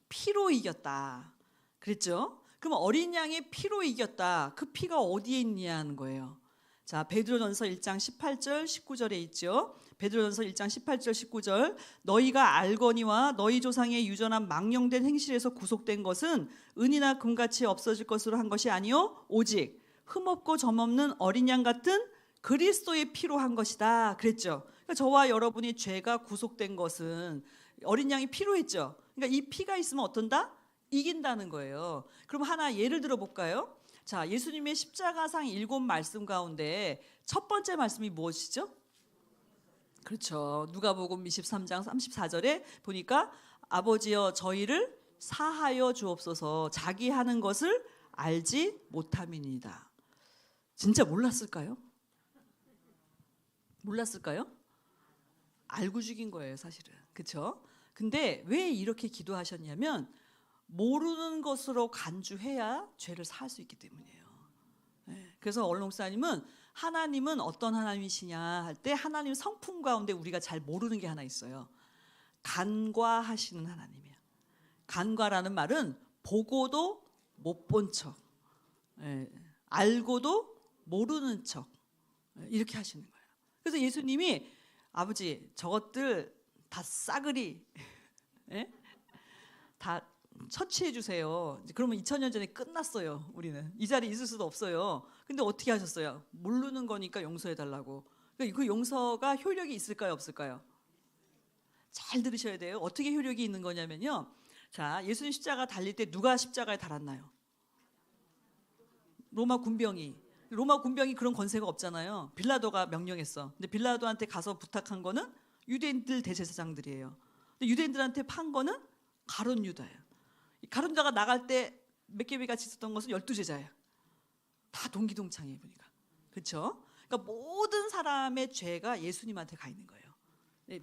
Speaker 1: 피로 이겼다. 그랬죠? 그럼 어린 양의 피로 이겼다. 그 피가 어디에 있냐는 거예요. 자, 베드로전서 1장 18절 19절에 있죠. 베드로전서 1장 18절 19절. 너희가 알거니와 너희 조상의 유전한 망령된 행실에서 구속된 것은 은이나 금같이 없어질 것으로 한 것이 아니요 오직 흠없고 점없는 어린 양 같은 그리스도의 피로 한 것이다. 그랬죠. 그러니까 저와 여러분이 죄가 구속된 것은 어린 양이 필요했죠. 그러니까 이 피가 있으면 어떤다? 이긴다는 거예요. 그럼 하나 예를 들어 볼까요? 자, 예수님의 십자가상 7말씀 가운데 첫 번째 말씀이 무엇이죠? 그렇죠. 누가복음 23장 34절에 보니까 아버지여 저희를 사하여 주옵소서 자기 하는 것을 알지 못함이니이다. 진짜 몰랐을까요? 몰랐을까요? 알고 죽인 거예요, 사실은. 그렇죠? 근데 왜 이렇게 기도하셨냐면 모르는 것으로 간주해야 죄를 사할 수 있기 때문이에요. 네. 그래서 얼롱사님은 하나님은 어떤 하나님이시냐 할 때 하나님 성품 가운데 우리가 잘 모르는 게 하나 있어요. 간과하시는 하나님이에요. 간과라는 말은 보고도 못 본 척, 알고도 모르는 척 이렇게 하시는 거예요. 그래서 예수님이 아버지 저것들 다 싸그리 다 처치해 주세요. 그러면 2000년 전에 끝났어요. 우리는 이 자리에 있을 수도 없어요. 근데 어떻게 하셨어요? 모르는 거니까 용서해 달라고. 그러니까 그 용서가 효력이 있을까요, 없을까요? 잘 들으셔야 돼요. 어떻게 효력이 있는 거냐면요. 자, 예수님 십자가 달릴 때 누가 십자가에 달았나요? 로마 군병이. 로마 군병이 그런 권세가 없잖아요. 빌라도가 명령했어. 근데 빌라도한테 가서 부탁한 거는 유대인들 대제사장들이에요. 근데 유대인들한테 판 거는 가룟 유다예요. 가룟 유다가 나갈 때 몇 같이 있었던 것은 12제자예요. 다 동기동창해 보니까. 그렇죠? 그러니까 모든 사람의 죄가 예수님한테 가 있는 거예요.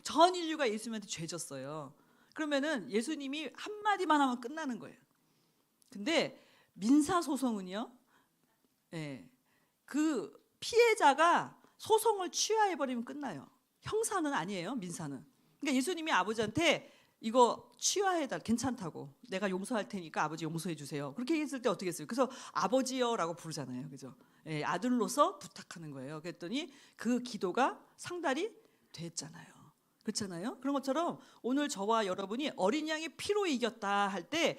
Speaker 1: 전 인류가 예수님한테 죄 졌어요. 그러면은 예수님이 한마디만 하면 끝나는 거예요. 근데 민사소송은요. 그 피해자가 소송을 취하해버리면 끝나요. 형사는 아니에요. 민사는. 그러니까 예수님이 아버지한테 이거 취하해달 괜찮다고 내가 용서할 테니까 아버지 용서해 주세요. 그렇게 했을 때 어떻게 했어요? 그래서 아버지여라고 부르잖아요. 그죠? 아들로서 부탁하는 거예요. 그랬더니 그 기도가 상달이 됐잖아요. 그렇잖아요. 그런 것처럼 오늘 저와 여러분이 어린 양의 피로 이겼다 할 때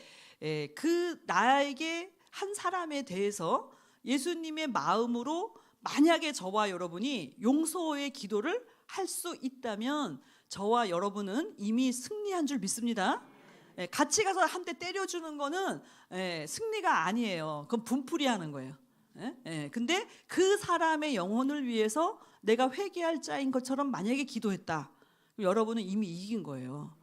Speaker 1: 그 나에게 한 사람에 대해서 예수님의 마음으로 만약에 저와 여러분이 용서의 기도를 할 수 있다면 저와 여러분은 이미 승리한 줄 믿습니다. 같이 가서 한 대 때려주는 거는 승리가 아니에요. 그건 분풀이 하는 거예요. 근데 그 사람의 영혼을 위해서 내가 회개할 자인 것처럼 만약에 기도했다. 여러분은 이미 이긴 거예요.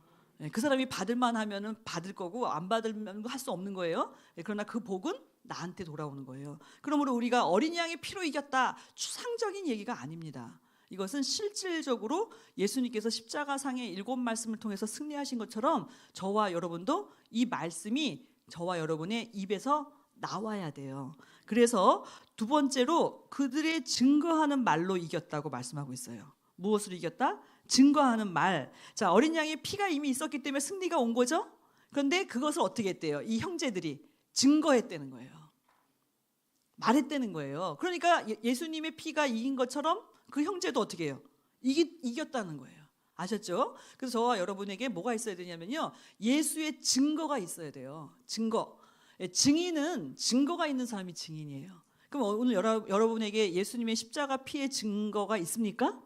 Speaker 1: 그 사람이 받을만 하면은 받을 거고 안 받으면 할 수 없는 거예요. 그러나 그 복은 나한테 돌아오는 거예요. 그러므로 우리가 어린 양의 피로 이겼다. 추상적인 얘기가 아닙니다. 이것은 실질적으로 예수님께서 십자가상의 7말씀을 통해서 승리하신 것처럼 저와 여러분도 이 말씀이 저와 여러분의 입에서 나와야 돼요. 그래서 두 번째로 그들의 증거하는 말로 이겼다고 말씀하고 있어요. 무엇으로 이겼다? 증거하는 말. 자, 어린 양의 피가 이미 있었기 때문에 승리가 온 거죠. 그런데 그것을 어떻게 했대요? 이 형제들이 증거했다는 거예요. 말했다는 거예요. 그러니까 예수님의 피가 이긴 것처럼 그 형제도 어떻게 해요? 이겼다는 거예요. 아셨죠? 그래서 저와 여러분에게 뭐가 있어야 되냐면요. 예수의 증거가 있어야 돼요. 증거. 증인은 증거가 있는 사람이 증인이에요. 그럼 오늘 여러분에게 예수님의 십자가 피의 증거가 있습니까?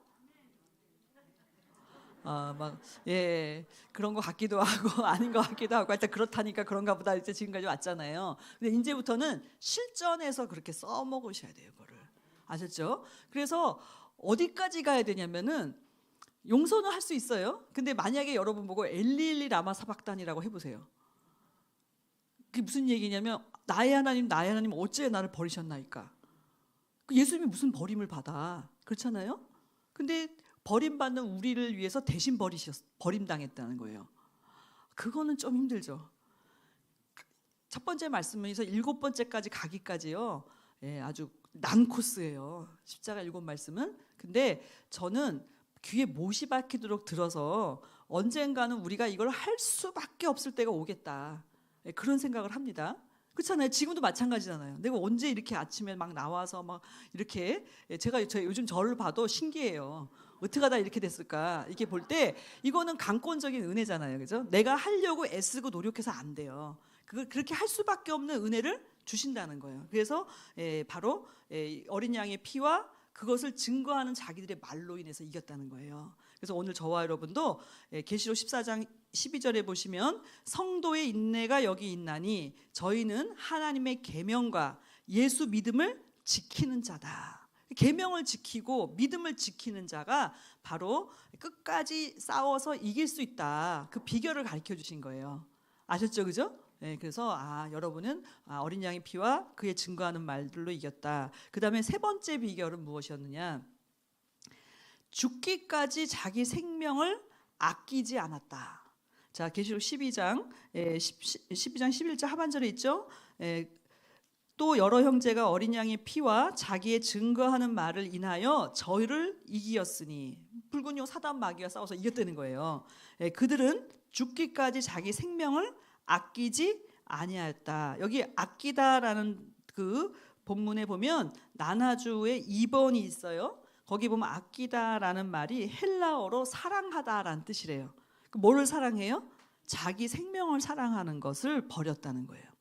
Speaker 1: 그런 것 같기도 하고 아닌 것 같기도 하고 일단 그렇다니까 그런가 보다 이제 지금까지 왔잖아요. 근데 이제부터는 실전에서 그렇게 써먹으셔야 돼요, 그거를. 아셨죠? 그래서 어디까지 가야 되냐면은 용서는 할 수 있어요. 근데 만약에 여러분 보고 엘리엘리 라마 사박단이라고 해보세요. 그게 무슨 얘기냐면 나의 하나님 어째 나를 버리셨나이까. 예수님이 무슨 버림을 받아. 그렇잖아요. 근데 버림받는 우리를 위해서 대신 버림당했다는 거예요. 그거는 좀 힘들죠. 첫 번째 말씀에서 7번째까지 가기까지요. 아주 난코스예요. 십자가 7말씀은. 근데 저는 귀에 못이 박히도록 들어서 언젠가는 우리가 이걸 할 수밖에 없을 때가 오겠다. 그런 생각을 합니다. 그렇잖아요. 지금도 마찬가지잖아요. 내가 언제 이렇게 아침에 막 나와서 막 이렇게 제가 요즘 저를 봐도 신기해요. 어떻게 하다 이렇게 됐을까? 이렇게 볼 때 이거는 강권적인 은혜잖아요. 그죠? 내가 하려고 애쓰고 노력해서 안 돼요. 그렇게 할 수밖에 없는 은혜를 주신다는 거예요. 그래서 바로 어린 양의 피와 그것을 증거하는 자기들의 말로 인해서 이겼다는 거예요. 그래서 오늘 저와 여러분도 계시록 14장 12절에 보시면 성도의 인내가 여기 있나니 저희는 하나님의 계명과 예수 믿음을 지키는 자다. 계명을 지키고 믿음을 지키는 자가 바로 끝까지 싸워서 이길 수 있다. 그 비결을 가르쳐 주신 거예요. 아셨죠, 그죠? 네, 그래서 여러분은 어린 양의 피와 그의 증거하는 말들로 이겼다. 그 다음에 세 번째 비결은 무엇이었느냐? 죽기까지 자기 생명을 아끼지 않았다. 자, 계시록 12장 11절 하반절에 있죠. 또 여러 형제가 어린 양의 피와 자기의 증거하는 말을 인하여 저희를 이기었으니, 붉은 용 사단 마귀와 싸워서 이겼다는 거예요. 그들은 죽기까지 자기 생명을 아끼지 아니하였다. 여기 아끼다라는 그 본문에 보면 나나주의 2번이 있어요. 거기 보면 아끼다라는 말이 헬라어로 사랑하다라는 뜻이래요. 뭐를 사랑해요? 자기 생명을 사랑하는 것을 버렸다는 거예요.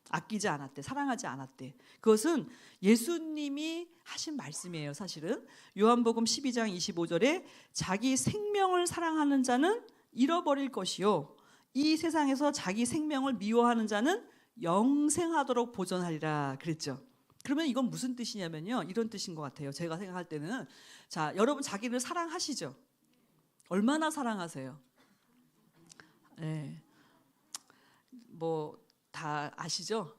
Speaker 1: 아끼지 않았대, 사랑하지 않았대. 그것은 예수님이 하신 말씀이에요. 사실은 요한복음 12장 25절에 자기 생명을 사랑하는 자는 잃어버릴 것이요, 이 세상에서 자기 생명을 미워하는 자는 영생하도록 보존하리라 그랬죠. 그러면 이건 무슨 뜻이냐면요, 이런 뜻인 것 같아요. 제가 생각할 때는, 자, 여러분 자기를 사랑하시죠? 얼마나 사랑하세요? 네. 뭐 다 아시죠?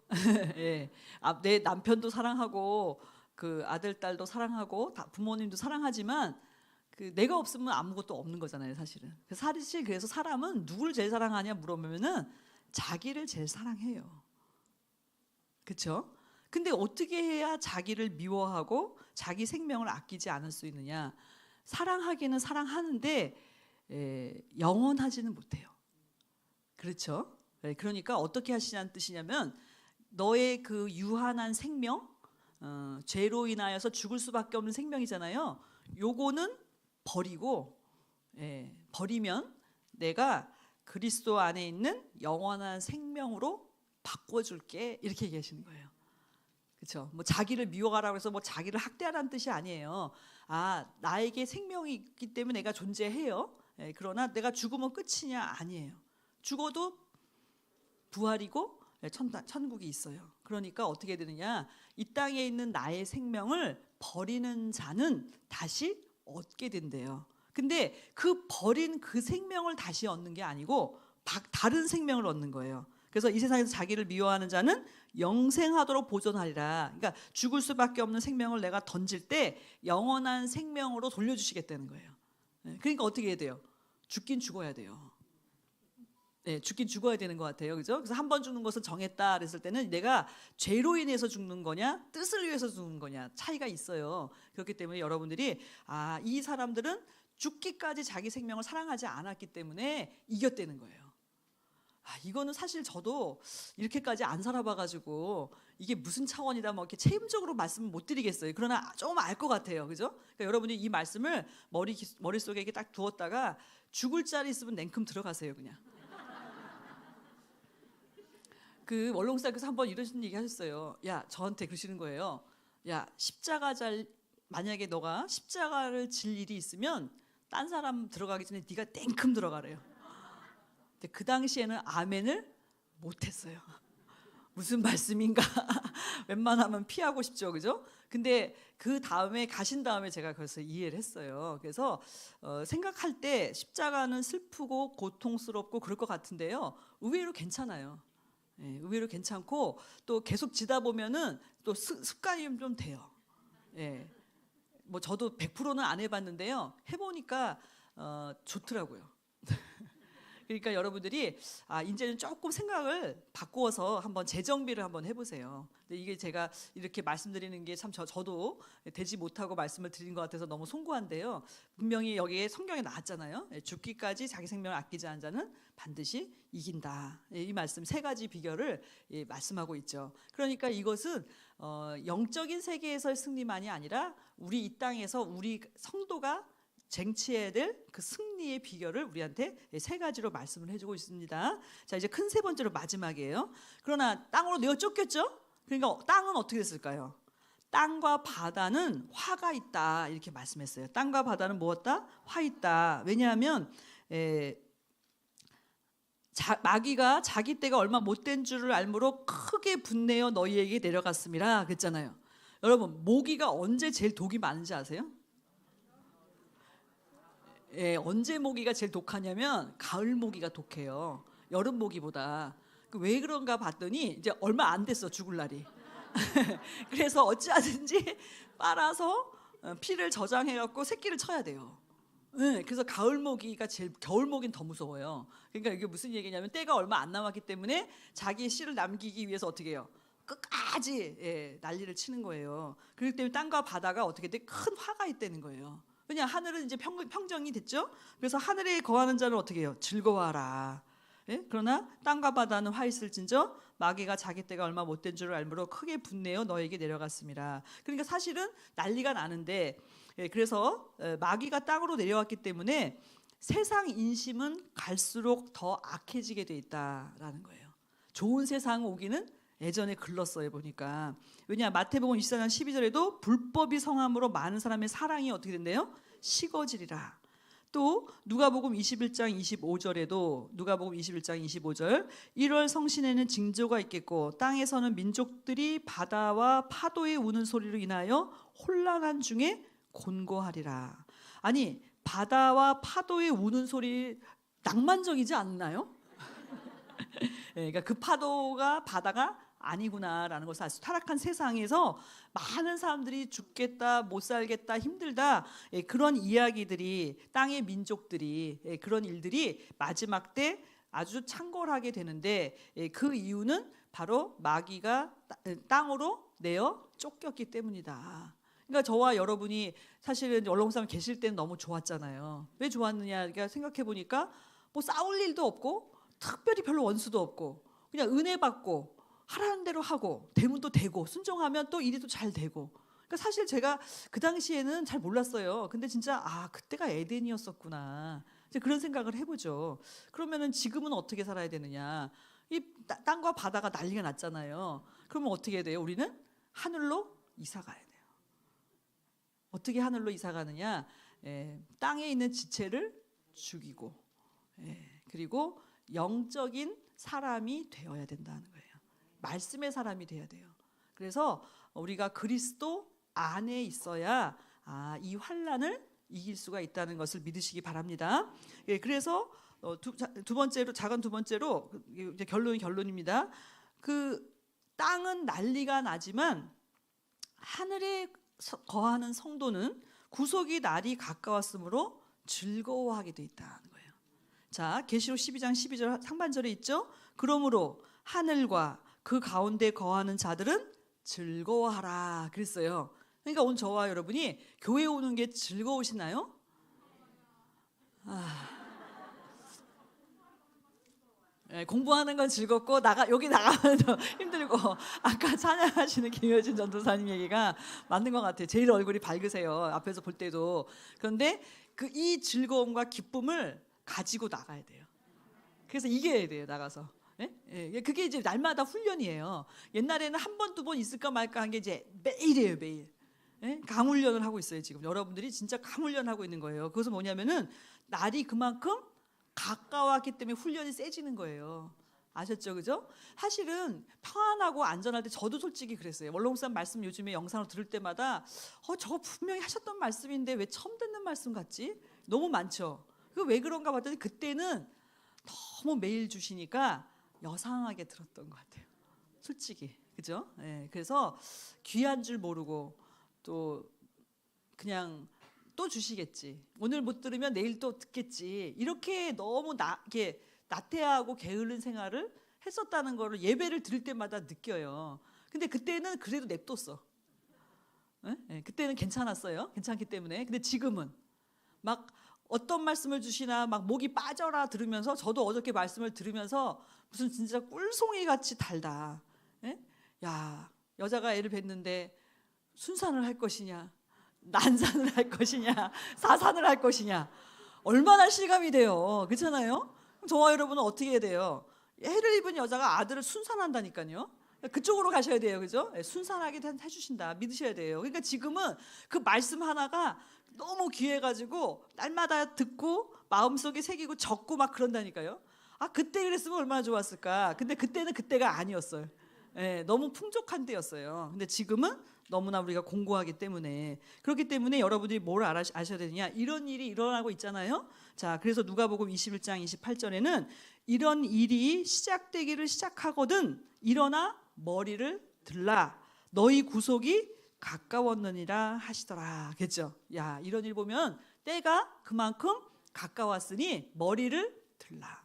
Speaker 1: 예. 내 남편도 사랑하고 그 아들 딸도 사랑하고 다 부모님도 사랑하지만 그 내가 없으면 아무것도 없는 거잖아요, 사실은. 사실 그래서 사람은 누굴 제일 사랑하냐 물어보면은 자기를 제일 사랑해요. 그렇죠? 근데 어떻게 해야 자기를 미워하고 자기 생명을 아끼지 않을 수 있느냐? 사랑하기는 사랑하는데 영원하지는 못해요. 그렇죠? 그러니까 어떻게 하시냐는 뜻이냐면, 너의 그 유한한 생명, 죄로 인하여서 죽을 수밖에 없는 생명이잖아요. 요거는 버리고, 버리면 내가 그리스도 안에 있는 영원한 생명으로 바꿔줄게, 이렇게 얘기하시는 거예요. 그렇죠? 뭐 자기를 미워하라고 해서 뭐 자기를 학대하라는 뜻이 아니에요. 나에게 생명이 있기 때문에 내가 존재해요. 그러나 내가 죽으면 끝이냐? 아니에요. 죽어도 부활이고 천국이 있어요. 그러니까 어떻게 되느냐? 이 땅에 있는 나의 생명을 버리는 자는 다시 얻게 된대요. 근데 그 버린 그 생명을 다시 얻는 게 아니고 다른 생명을 얻는 거예요. 그래서 이 세상에서 자기를 미워하는 자는 영생하도록 보존하리라. 그러니까 죽을 수밖에 없는 생명을 내가 던질 때 영원한 생명으로 돌려주시겠다는 거예요. 그러니까 어떻게 해야 돼요? 죽긴 죽어야 돼요. 죽긴 죽어야 되는 것 같아요. 그죠? 그래서 한 번 죽는 것을 정했다 그랬을 때는 내가 죄로 인해서 죽는 거냐, 뜻을 위해서 죽는 거냐, 차이가 있어요. 그렇기 때문에 여러분들이 이 사람들은 죽기까지 자기 생명을 사랑하지 않았기 때문에 이겼다는 거예요. 이거는 사실 저도 이렇게까지 안 살아봐가지고 이게 무슨 차원이다 뭐 이렇게 체험적으로 말씀을 못 드리겠어요. 그러나 조금 알 것 같아요. 그죠? 그러니까 여러분이 이 말씀을 머릿속에 이렇게 딱 두었다가 죽을 자리 있으면 냉큼 들어가세요. 그냥. 그 원롱사께서 한번 이런 얘기 하셨어요. 야, 저한테 그러시는 거예요. 야, 만약에 너가 십자가를 질 일이 있으면 딴 사람 들어가기 전에 네가 땡큼 들어가래요. 근데 그 당시에는 아멘을 못했어요. 무슨 말씀인가? 웬만하면 피하고 싶죠, 그죠? 근데 그 다음에 가신 다음에 제가 그래서 이해를 했어요. 그래서 생각할 때 십자가는 슬프고 고통스럽고 그럴 것 같은데요, 의외로 괜찮아요. 의외로 괜찮고 또 계속 지다 보면은 또 습관이 좀 돼요. 뭐 저도 100%는 안 해봤는데요, 해보니까 좋더라고요. 그러니까 여러분들이 이제는 조금 생각을 바꾸어서 한번 재정비를 한번 해보세요. 근데 이게 제가 이렇게 말씀드리는 게 참 저도 되지 못하고 말씀을 드린 것 같아서 너무 송구한데요. 분명히 여기에 성경에 나왔잖아요. 죽기까지 자기 생명을 아끼지 않은 자는 반드시 이긴다. 이 말씀 세 가지 비결을 말씀하고 있죠. 그러니까 이것은 영적인 세계에서의 승리만이 아니라 우리 이 땅에서 우리 성도가 쟁취해야 될 그 승리의 비결을 우리한테 세 가지로 말씀을 해주고 있습니다. 자, 이제 큰 세 번째로 마지막이에요. 그러나 땅으로 내어 쫓겼죠? 그러니까 땅은 어떻게 됐을까요? 땅과 바다는 화가 있다, 이렇게 말씀했어요. 땅과 바다는 무엇다? 화 있다. 왜냐하면 마귀가 자기 때가 얼마 못된 줄을 알므로 크게 분내어 너희에게 내려갔음이라 그랬잖아요. 여러분, 모기가 언제 제일 독이 많은지 아세요? 예, 언제 모기가 제일 독하냐면 가을 모기가 독해요. 여름 모기보다. 왜 그런가 봤더니 이제 얼마 안 됐어, 죽을 날이. 그래서 어찌하든지 빨아서 피를 저장해 갖고 새끼를 쳐야 돼요. 네, 그래서 가을 모기가 겨울 모기는 더 무서워요. 그러니까 이게 무슨 얘기냐면 때가 얼마 안 남았기 때문에 자기의 씨를 남기기 위해서 어떻게 해요? 끝까지 난리를 치는 거예요. 그렇기 때문에 땅과 바다가 어떻게 돼? 큰 화가 있다는 거예요. 왜냐, 하늘은 이제 평정이 됐죠. 그래서 하늘에 거하는 자는 어떻게 해요? 즐거워하라. 예? 그러나 땅과 바다는 화 있을진저 마귀가 자기 때가 얼마 못된 줄을 알므로 크게 분내어 너에게 내려갔습니다. 그러니까 사실은 난리가 나는데, 그래서 마귀가 땅으로 내려왔기 때문에 세상 인심은 갈수록 더 악해지게 돼 있다라는 거예요. 좋은 세상 오기는 예전에 글렀어요, 보니까. 왜냐, 마태복음 24장 12절에도 불법이 성함으로 많은 사람의 사랑이 어떻게 된대요? 식어지리라. 또 누가복음 21장 25절에도 누가복음 21장 25절 1월 성신에는 징조가 있겠고 땅에서는 민족들이 바다와 파도의 우는 소리로 인하여 혼란한 중에 곤고하리라. 아니, 바다와 파도의 우는 소리 낭만적이지 않나요? 그러니까 그 파도가 바다가 아니구나라는 것을 알 수. 타락한 세상에서 많은 사람들이 죽겠다, 못 살겠다, 힘들다, 그런 이야기들이, 땅의 민족들이, 그런 일들이 마지막 때 아주 창궐하게 되는데, 그 이유는 바로 마귀가 땅으로 내어 쫓겼기 때문이다. 그러니까 저와 여러분이 사실은 얼렁쌈 계실 때는 너무 좋았잖아요. 왜 좋았느냐? 그러니까 생각해 보니까 뭐 싸울 일도 없고 특별히 별로 원수도 없고 그냥 은혜 받고 하라는 대로 하고 되면 또 되고 순종하면 또 일이 또 잘 되고. 그러니까 사실 제가 그 당시에는 잘 몰랐어요. 근데 진짜 그때가 에덴이었었구나. 이제 그런 생각을 해보죠. 그러면은 지금은 어떻게 살아야 되느냐? 이 땅과 바다가 난리가 났잖아요. 그러면 어떻게 해야 돼요? 우리는 하늘로 이사 가야 돼요. 어떻게 하늘로 이사 가느냐? 땅에 있는 지체를 죽이고, 그리고 영적인 사람이 되어야 된다는 거예요. 말씀의 사람이 돼야 돼요. 그래서 우리가 그리스도 안에 있어야 이 환난을 이길 수가 있다는 것을 믿으시기 바랍니다. 그래서 두 번째로, 작은 두 번째로, 이제 결론입니다. 그 땅은 난리가 나지만 하늘에 거하는 성도는 구속이 날이 가까웠으므로 즐거워하게 돼 있다는 거예요. 자, 계시록 12장 12절 상반절에 있죠. 그러므로 하늘과 그 가운데 거하는 자들은 즐거워하라 그랬어요. 그러니까 오늘 저와 여러분이 교회 오는 게 즐거우시나요? 공부하는 건 즐겁고 여기 나가면 더 힘들고. 아까 찬양하시는 김효진 전도사님 얘기가 맞는 것 같아요. 제일 얼굴이 밝으세요, 앞에서 볼 때도. 그런데 이 즐거움과 기쁨을 가지고 나가야 돼요. 그래서 이겨야 돼요, 나가서. 그게 이제 날마다 훈련이에요. 옛날에는 한 번, 두 번 있을까 말까 한 게 이제 매일이에요, 매일. 강훈련을 하고 있어요, 지금. 여러분들이 진짜 강훈련하고 있는 거예요. 그것은 뭐냐면은 날이 그만큼 가까웠기 때문에 훈련이 세지는 거예요. 아셨죠, 그죠? 사실은 평안하고 안전할 때 저도 솔직히 그랬어요. 원로목사 말씀 요즘에 영상을 들을 때마다 저거 분명히 하셨던 말씀인데 왜 처음 듣는 말씀 같지? 너무 많죠. 왜 그런가 봤더니 그때는 너무 매일 주시니까 여상하게 들었던 것 같아요. 솔직히, 그죠? 그래서 귀한 줄 모르고 또 그냥 또 주시겠지. 오늘 못 들으면 내일 또 듣겠지. 이렇게 너무 이렇게 나태하고 게으른 생활을 했었다는 거를 예배를 드릴 때마다 느껴요. 근데 그때는 그래도 냅뒀어. 그때는 괜찮았어요. 괜찮기 때문에. 근데 지금은 막 어떤 말씀을 주시나 막 목이 빠져라 들으면서, 저도 어저께 말씀을 들으면서 무슨 진짜 꿀송이 같이 달다. 야, 여자가 애를 뱄는데 순산을 할 것이냐, 난산을 할 것이냐, 사산을 할 것이냐, 얼마나 실감이 돼요. 그렇잖아요? 저와 여러분은 어떻게 해야 돼요? 해를 입은 여자가 아들을 순산한다니까요. 그쪽으로 가셔야 돼요. 그죠? 순산하게 해주신다. 믿으셔야 돼요. 그러니까 지금은 그 말씀 하나가 너무 귀해가지고 날마다 듣고 마음속에 새기고 적고 막 그런다니까요. 아, 그때 그랬으면 얼마나 좋았을까. 근데 그때는 그때가 아니었어요. 예, 너무 풍족한 때였어요. 근데 지금은 너무나 우리가 공고하기 때문에, 그렇기 때문에 여러분들이 뭘 아셔야 되느냐, 이런 일이 일어나고 있잖아요. 자, 그래서 누가복음 21장 28절에는 이런 일이 시작하거든 일어나 머리를 들라, 너희 구속이 가까웠느니라 하시더라. 그랬죠. 야, 이런 일 보면 때가 그만큼 가까웠으니 머리를 들라,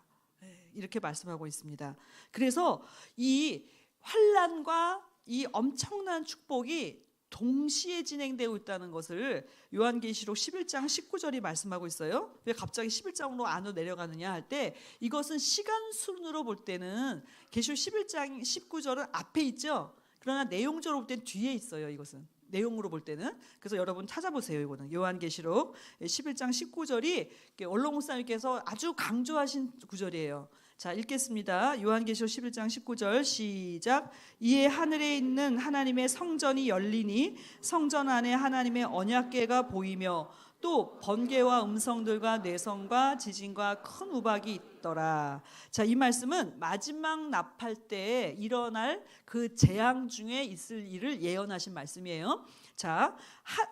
Speaker 1: 이렇게 말씀하고 있습니다. 그래서 이 환난과 이 엄청난 축복이 동시에 진행되고 있다는 것을 요한계시록 11장 19절이 말씀하고 있어요. 왜 갑자기 11장으로 안으로 내려가느냐 할 때, 이것은 시간 순으로 볼 때는 계시록 11장 19절은 앞에 있죠. 그러나 내용적으로 볼 때는 뒤에 있어요. 이것은 내용으로 볼 때는. 그래서 여러분 찾아보세요. 이거는 요한계시록 11장 19절이 원로 목사님께서 아주 강조하신 구절이에요. 자, 읽겠습니다. 요한계시록 11장 19절 시작. 이에 하늘에 있는 하나님의 성전이 열리니 성전 안에 하나님의 언약궤가 보이며 또 번개와 음성들과 뇌성과 지진과 큰 우박이 있더라. 자, 이 말씀은 마지막 나팔 때에 일어날 그 재앙 중에 있을 일을 예언하신 말씀이에요. 자,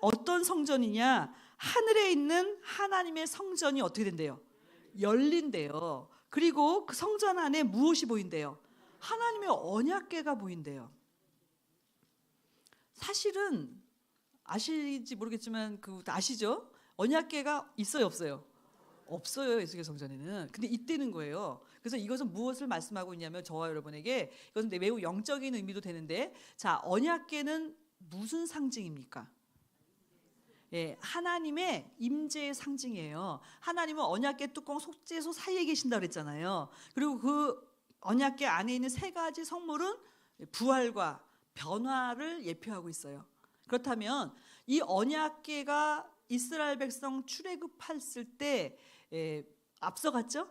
Speaker 1: 어떤 성전이냐? 하늘에 있는 하나님의 성전이 어떻게 된대요? 열린대요. 그리고 그 성전 안에 무엇이 보인대요? 하나님의 언약궤가 보인대요. 사실은 아실지 모르겠지만 아시죠? 언약궤가 있어요, 없어요? 없어요, 예수의 성전에는. 근데 있다는 거예요. 그래서 이것은 무엇을 말씀하고 있냐면, 저와 여러분에게 이것은 매우 영적인 의미도 되는데, 자, 언약궤는 무슨 상징입니까? 예, 하나님의 임재의 상징이에요. 하나님은 언약궤 뚜껑 속죄소 사이에 계신다 그랬잖아요. 그리고 그 언약궤 안에 있는 세 가지 성물은 부활과 변화를 예표하고 있어요. 그렇다면 이 언약궤가 이스라엘 백성 출애굽했을 때 앞서갔죠.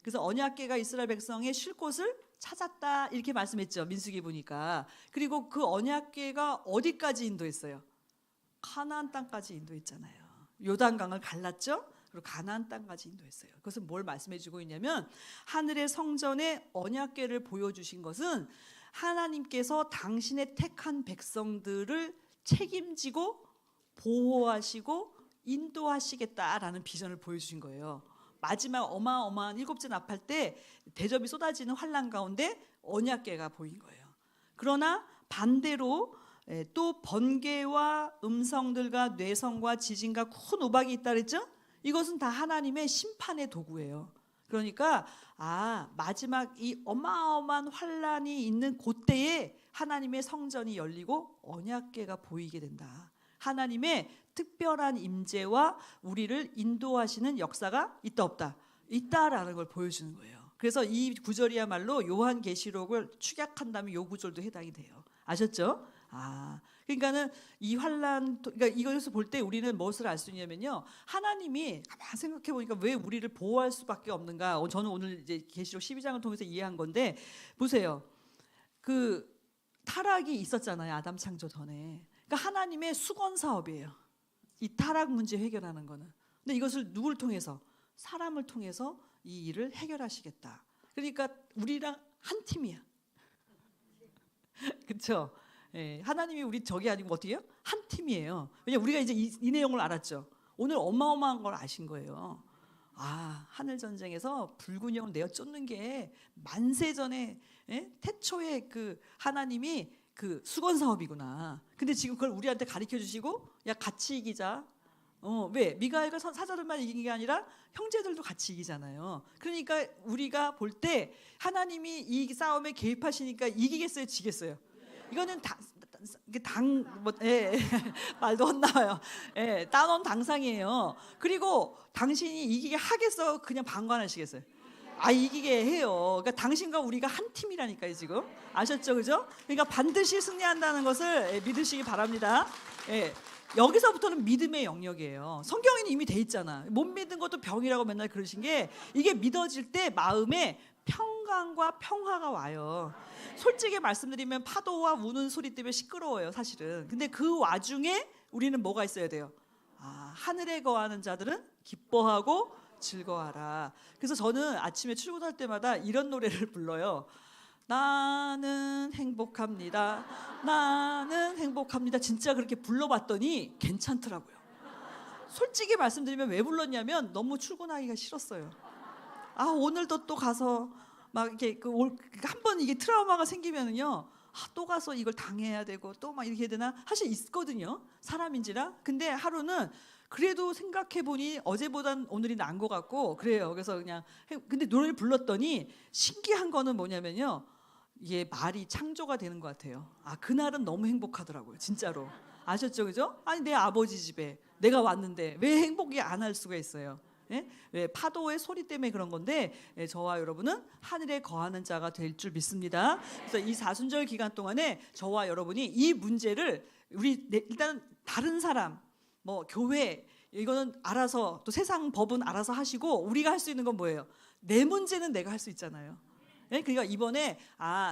Speaker 1: 그래서 언약궤가 이스라엘 백성의 쉴 곳을 찾았다, 이렇게 말씀했죠. 민수기 보니까. 그리고 그 언약궤가 어디까지 인도했어요? 가나안 땅까지 인도했잖아요. 요단강을 갈랐죠. 그리고 가나안 땅까지 인도했어요. 그것은 뭘 말씀해주고 있냐면, 하늘의 성전에 언약궤를 보여주신 것은 하나님께서 당신의 택한 백성들을 책임지고 보호하시고 인도하시겠다라는 비전을 보여주신 거예요. 마지막 어마어마한 7째 나팔 때 대접이 쏟아지는 환난 가운데 언약궤가 보인 거예요. 그러나 반대로 또 번개와 음성들과 뇌성과 지진과 큰 우박이 있다 그랬죠? 이것은 다 하나님의 심판의 도구예요. 그러니까 마지막 이 어마어마한 환난이 있는 그때에 하나님의 성전이 열리고 언약궤가 보이게 된다. 하나님의 특별한 임재와 우리를 인도하시는 역사가 있다 없다? 있다라는 걸 보여주는 거예요. 그래서 이 구절이야말로 요한계시록을 축약한다면 이 구절도 해당이 돼요. 아셨죠? 그러니까는 이 환란, 그러니까 이것을 볼 때 우리는 무엇을 알 수 있냐면요, 하나님이 가만 생각해 보니까 왜 우리를 보호할 수밖에 없는가. 저는 오늘 이제 계시록 12장을 통해서 이해한 건데, 보세요. 그 타락이 있었잖아요, 아담 창조 전에. 그러니까 하나님의 수건 사업이에요, 이 타락 문제 해결하는 거는. 근데 이것을 누구를 통해서? 사람을 통해서 이 일을 해결하시겠다. 그러니까 우리랑 한 팀이야. 그렇죠? 예, 하나님이 우리 적이 아니고 어떻게 해요? 한 팀이에요. 왜냐면 우리가 이제 이 내용을 알았죠. 오늘 어마어마한 걸 아신 거예요. 하늘 전쟁에서 붉은 영을 내어 쫓는 게 만세 전에, 태초에 그 하나님이 그 수건 사업이구나. 근데 지금 그걸 우리한테 가르쳐 주시고, 야, 같이 이기자. 왜? 미가엘과 사자들만 이긴 게 아니라 형제들도 같이 이기잖아요. 그러니까 우리가 볼 때 하나님이 이 싸움에 개입하시니까 이기겠어요, 지겠어요? 이거는 말도 헛나와요. 따놓은 당상이에요. 그리고 당신이 이기게 하겠어? 그냥 방관하시겠어요? 이기게 해요. 그러니까 당신과 우리가 한 팀이라니까요, 지금. 아셨죠? 그죠? 그러니까 반드시 승리한다는 것을 믿으시기 바랍니다. 여기서부터는 믿음의 영역이에요. 성경에는 이미 돼 있잖아. 못 믿은 것도 병이라고 맨날 그러신 게, 이게 믿어질 때 마음에 평강과 평화가 와요. 솔직히 말씀드리면 파도와 우는 소리 때문에 시끄러워요, 사실은. 근데 그 와중에 우리는 뭐가 있어야 돼요? 하늘에 거하는 자들은 기뻐하고 즐거워하라. 그래서 저는 아침에 출근할 때마다 이런 노래를 불러요. 나는 행복합니다. 나는 행복합니다. 진짜 그렇게 불러봤더니 괜찮더라고요. 솔직히 말씀드리면 왜 불렀냐면 너무 출근하기가 싫었어요. 아, 오늘도 또 가서 막 이렇게 한번 이게 트라우마가 생기면은요, 또 가서 이걸 당해야 되고 또 막 이렇게 해야 되나 사실 있거든요. 사람인지라. 근데 하루는 그래도 생각해 보니 어제보단 오늘이 나은 것 같고 그래요. 그래서 그냥 근데 노래를 불렀더니 신기한 거는 뭐냐면요, 이게 말이 창조가 되는 것 같아요. 아, 그날은 너무 행복하더라고요. 진짜로. 아셨죠, 그죠? 아니, 내 아버지 집에 내가 왔는데 왜 행복이 안 할 수가 있어요? 예? 왜 파도의 소리 때문에 그런 건데, 저와 여러분은 하늘에 거하는 자가 될 줄 믿습니다. 그래서 이 사순절 기간 동안에 저와 여러분이 이 문제를 일단 다른 사람, 뭐 교회 이거는 알아서, 또 세상 법은 알아서 하시고, 우리가 할 수 있는 건 뭐예요? 내 문제는 내가 할 수 있잖아요. 예? 그러니까 이번에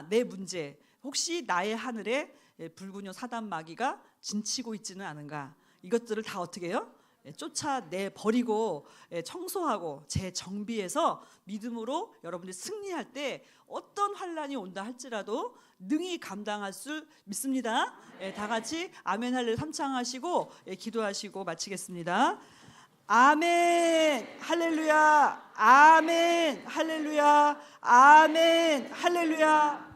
Speaker 1: 내 문제, 혹시 나의 하늘에 불군요 사단 마귀가 진치고 있지는 않은가, 이것들을 다 어떻게 해요? 쫓아내 버리고 청소하고 재정비해서 믿음으로 여러분들이 승리할 때 어떤 환란이 온다 할지라도 능히 감당할 수 믿습니다. 다 같이 아멘 할렐루야 삼창하시고 기도하시고 마치겠습니다. 아멘 할렐루야, 아멘 할렐루야, 아멘 할렐루야.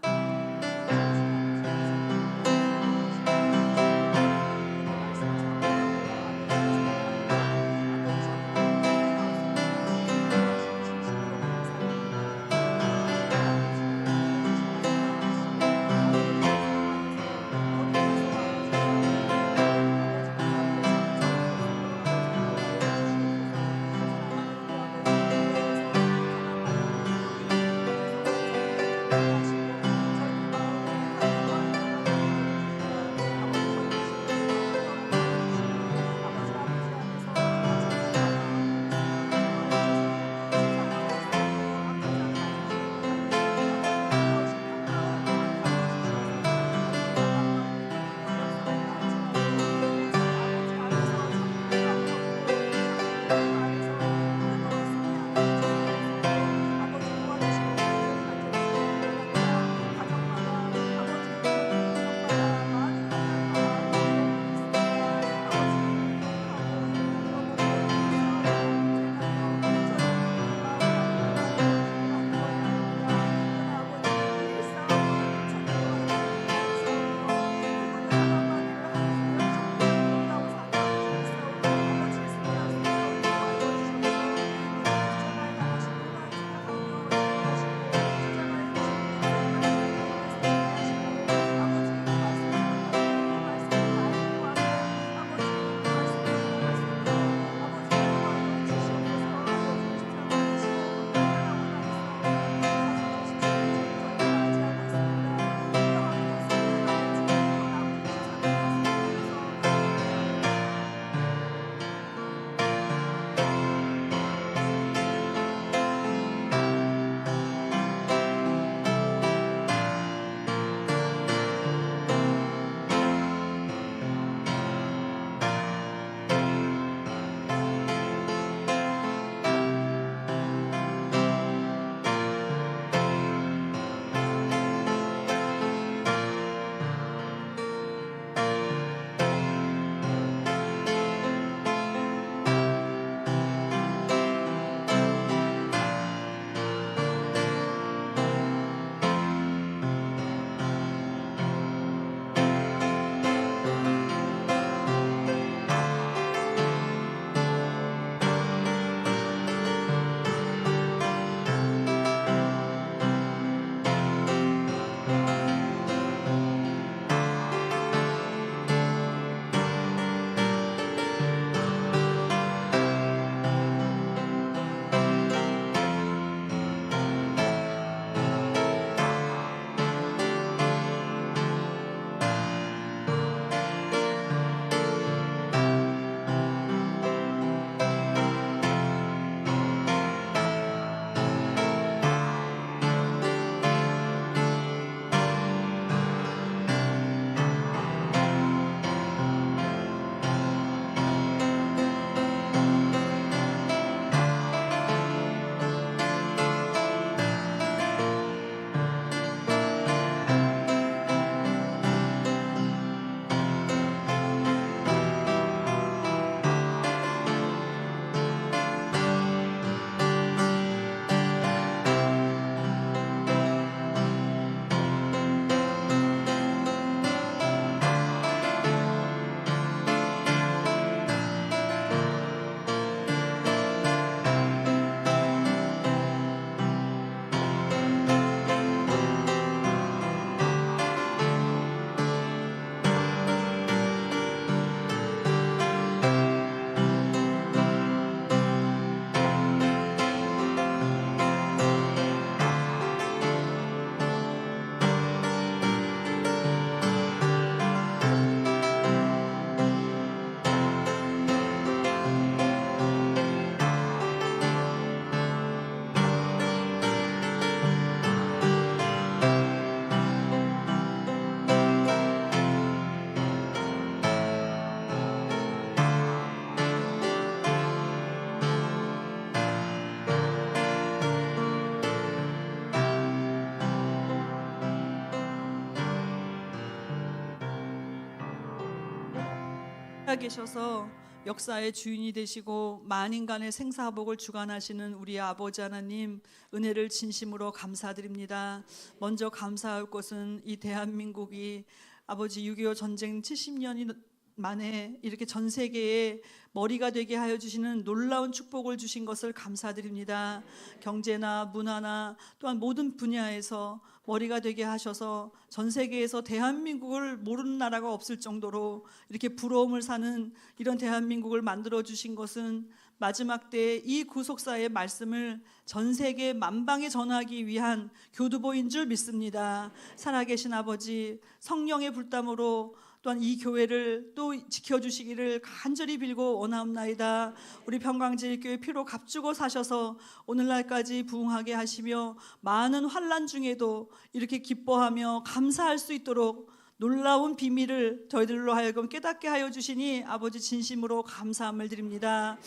Speaker 1: 계셔서 역사의 주인이 되시고 만인간의 생사복을 주관하시는 우리 아버지 하나님, 은혜를 진심으로 감사드립니다. 먼저 감사할 것은 이 대한민국이 아버지 6.25 전쟁 70년이 만에 이렇게 전 세계에 머리가 되게 하여 주시는 놀라운 축복을 주신 것을 감사드립니다. 경제나 문화나 또한 모든 분야에서 머리가 되게 하셔서 전 세계에서 대한민국을 모르는 나라가 없을 정도로 이렇게 부러움을 사는 이런 대한민국을 만들어 주신 것은 마지막 때 이 구속사의 말씀을 전 세계 만방에 전하기 위한 교두보인 줄 믿습니다. 살아계신 아버지, 성령의 불담으로 또한 이 교회를 또 지켜주시기를 간절히 빌고 원하옵나이다. 우리 평강제일교회 피로 값주고 사셔서 오늘날까지 부흥하게 하시며 많은 환난 중에도 이렇게 기뻐하며 감사할 수 있도록 놀라운 비밀을 저희들로 하여금 깨닫게 하여 주시니 아버지 진심으로 감사함을 드립니다.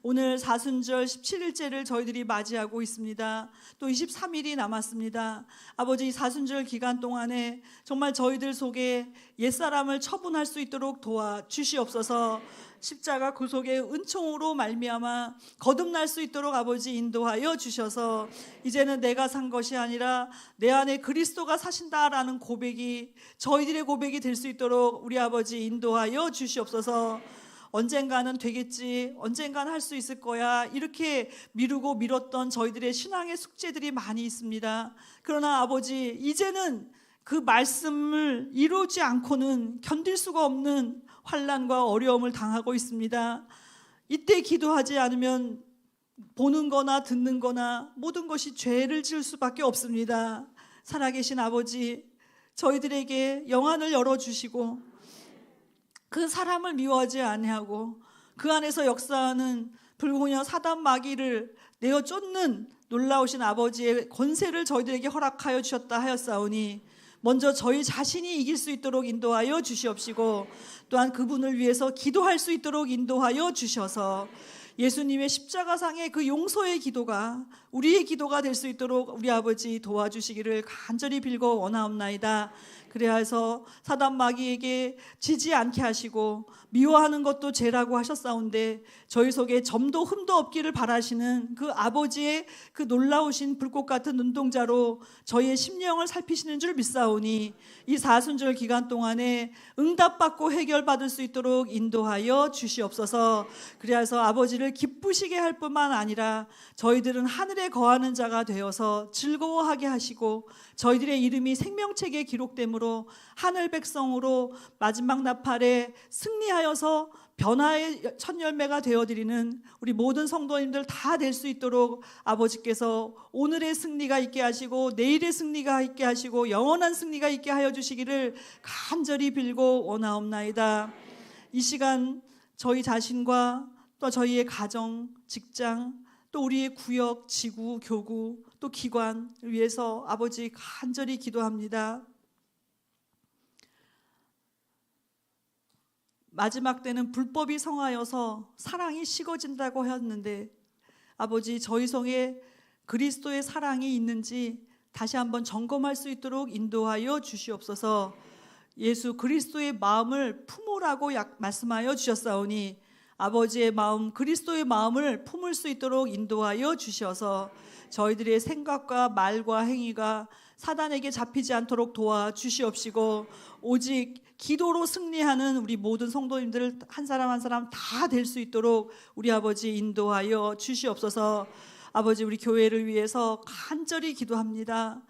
Speaker 1: 오늘 사순절 17일째를 저희들이 맞이하고 있습니다. 또 23일이 남았습니다. 아버지, 이 사순절 기간 동안에 정말 저희들 속에 옛사람을 처분할 수 있도록 도와주시옵소서. 십자가 구속의 은총으로 말미암아 거듭날 수 있도록 아버지 인도하여 주셔서 이제는 내가 산 것이 아니라 내 안에 그리스도가 사신다라는 고백이 저희들의 고백이 될 수 있도록 우리 아버지 인도하여 주시옵소서. 언젠가는 되겠지, 언젠가는 할 수 있을 거야, 이렇게 미루고 미뤘던 저희들의 신앙의 숙제들이 많이 있습니다. 그러나 아버지, 이제는 그 말씀을 이루지 않고는 견딜 수가 없는 환난과 어려움을 당하고 있습니다. 이때 기도하지 않으면 보는 거나 듣는 거나 모든 것이 죄를 지을 수밖에 없습니다. 살아계신 아버지, 저희들에게 영안을 열어주시고 그 사람을 미워하지 아니하고 그 안에서 역사하는 불구녀 사단 마귀를 내어 쫓는 놀라우신 아버지의 권세를 저희들에게 허락하여 주셨다 하였사오니 먼저 저희 자신이 이길 수 있도록 인도하여 주시옵시고 또한 그분을 위해서 기도할 수 있도록 인도하여 주셔서 예수님의 십자가상의 그 용서의 기도가 우리의 기도가 될 수 있도록 우리 아버지 도와주시기를 간절히 빌고 원하옵나이다. 그래야 해서 사단 마귀에게 지지 않게 하시고 미워하는 것도 죄라고 하셨사온데 저희 속에 점도 흠도 없기를 바라시는 그 아버지의 그 놀라우신 불꽃 같은 눈동자로 저희의 심령을 살피시는 줄 믿사오니 이 사순절 기간 동안에 응답받고 해결받을 수 있도록 인도하여 주시옵소서. 그래야 해서 아버지를 기쁘시게 할 뿐만 아니라 저희들은 하늘에 거하는 자가 되어서 즐거워하게 하시고 저희들의 이름이 생명책에 기록됨으로 하늘 백성으로 마지막 나팔에 승리하여서 변화의 첫 열매가 되어드리는 우리 모든 성도님들 다 될 수 있도록 아버지께서 오늘의 승리가 있게 하시고 내일의 승리가 있게 하시고 영원한 승리가 있게 하여 주시기를 간절히 빌고 원하옵나이다. 이 시간 저희 자신과 또 저희의 가정, 직장, 또 우리의 구역, 지구, 교구, 또 기관을 위해서 아버지 간절히 기도합니다. 마지막 때는 불법이 성하여서 사랑이 식어진다고 하였는데 아버지, 저희 속에 그리스도의 사랑이 있는지 다시 한번 점검할 수 있도록 인도하여 주시옵소서. 예수 그리스도의 마음을 품으라고 말씀하여 주셨사오니 아버지의 마음, 그리스도의 마음을 품을 수 있도록 인도하여 주셔서 저희들의 생각과 말과 행위가 사단에게 잡히지 않도록 도와주시옵시고 오직 기도로 승리하는 우리 모든 성도님들 한 사람 한 사람 다 될 수 있도록 우리 아버지 인도하여 주시옵소서. 아버지, 우리 교회를 위해서 간절히 기도합니다.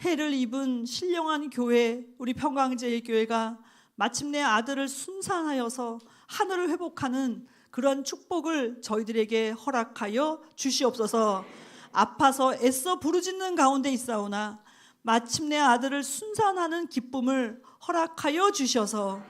Speaker 1: 해를 입은 신령한 교회, 우리 평강제일교회가 마침내 아들을 순산하여서 하늘을 회복하는 그런 축복을 저희들에게 허락하여 주시옵소서. 아파서 애써 부르짖는 가운데 있사오나 마침내 아들을 순산하는 기쁨을 허락하여 주셔서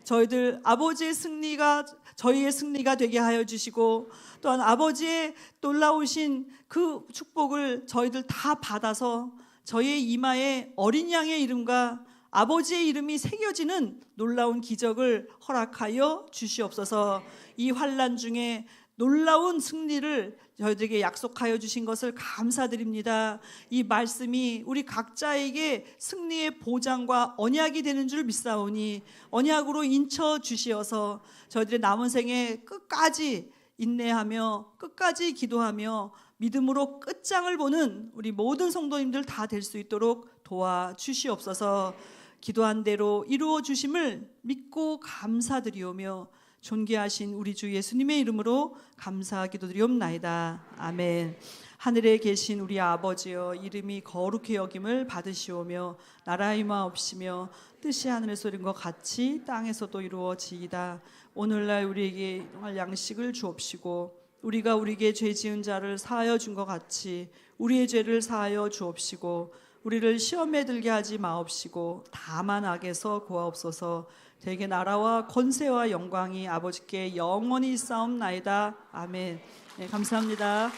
Speaker 1: 저희들 아버지의 승리가 저희의 승리가 되게 하여 주시고 또한 아버지의 놀라우신 그 축복을 저희들 다 받아서 저희의 이마에 어린 양의 이름과 아버지의 이름이 새겨지는 놀라운 기적을 허락하여 주시옵소서. 이 환난 중에 놀라운 승리를 저희들에게 약속하여 주신 것을 감사드립니다. 이 말씀이 우리 각자에게 승리의 보장과 언약이 되는 줄 믿사오니 언약으로 인쳐 주시어서 저희들의 남은 생에 끝까지 인내하며 끝까지 기도하며 믿음으로 끝장을 보는 우리 모든 성도님들 다 될 수 있도록 도와주시옵소서. 기도한 대로 이루어 주심을 믿고 감사드리오며 존귀하신 우리 주 예수님의 이름으로 감사 기도드리옵나이다. 아멘. 하늘에 계신 우리 아버지여, 이름이 거룩히 여김을 받으시오며 나라의 마옵시며 뜻이 하늘에서 이룬 것 같이 땅에서도 이루어지이다. 오늘날 우리에게 일용할 양식을 주옵시고 우리가 우리에게 죄 지은 자를 사하여 준 것 같이 우리의 죄를 사하여 주옵시고 우리를 시험에 들게 하지 마옵시고 다만 악에서 구하옵소서. 대개 나라와 권세와 영광이 아버지께 영원히 있사옵나이다. 아멘. 네, 감사합니다.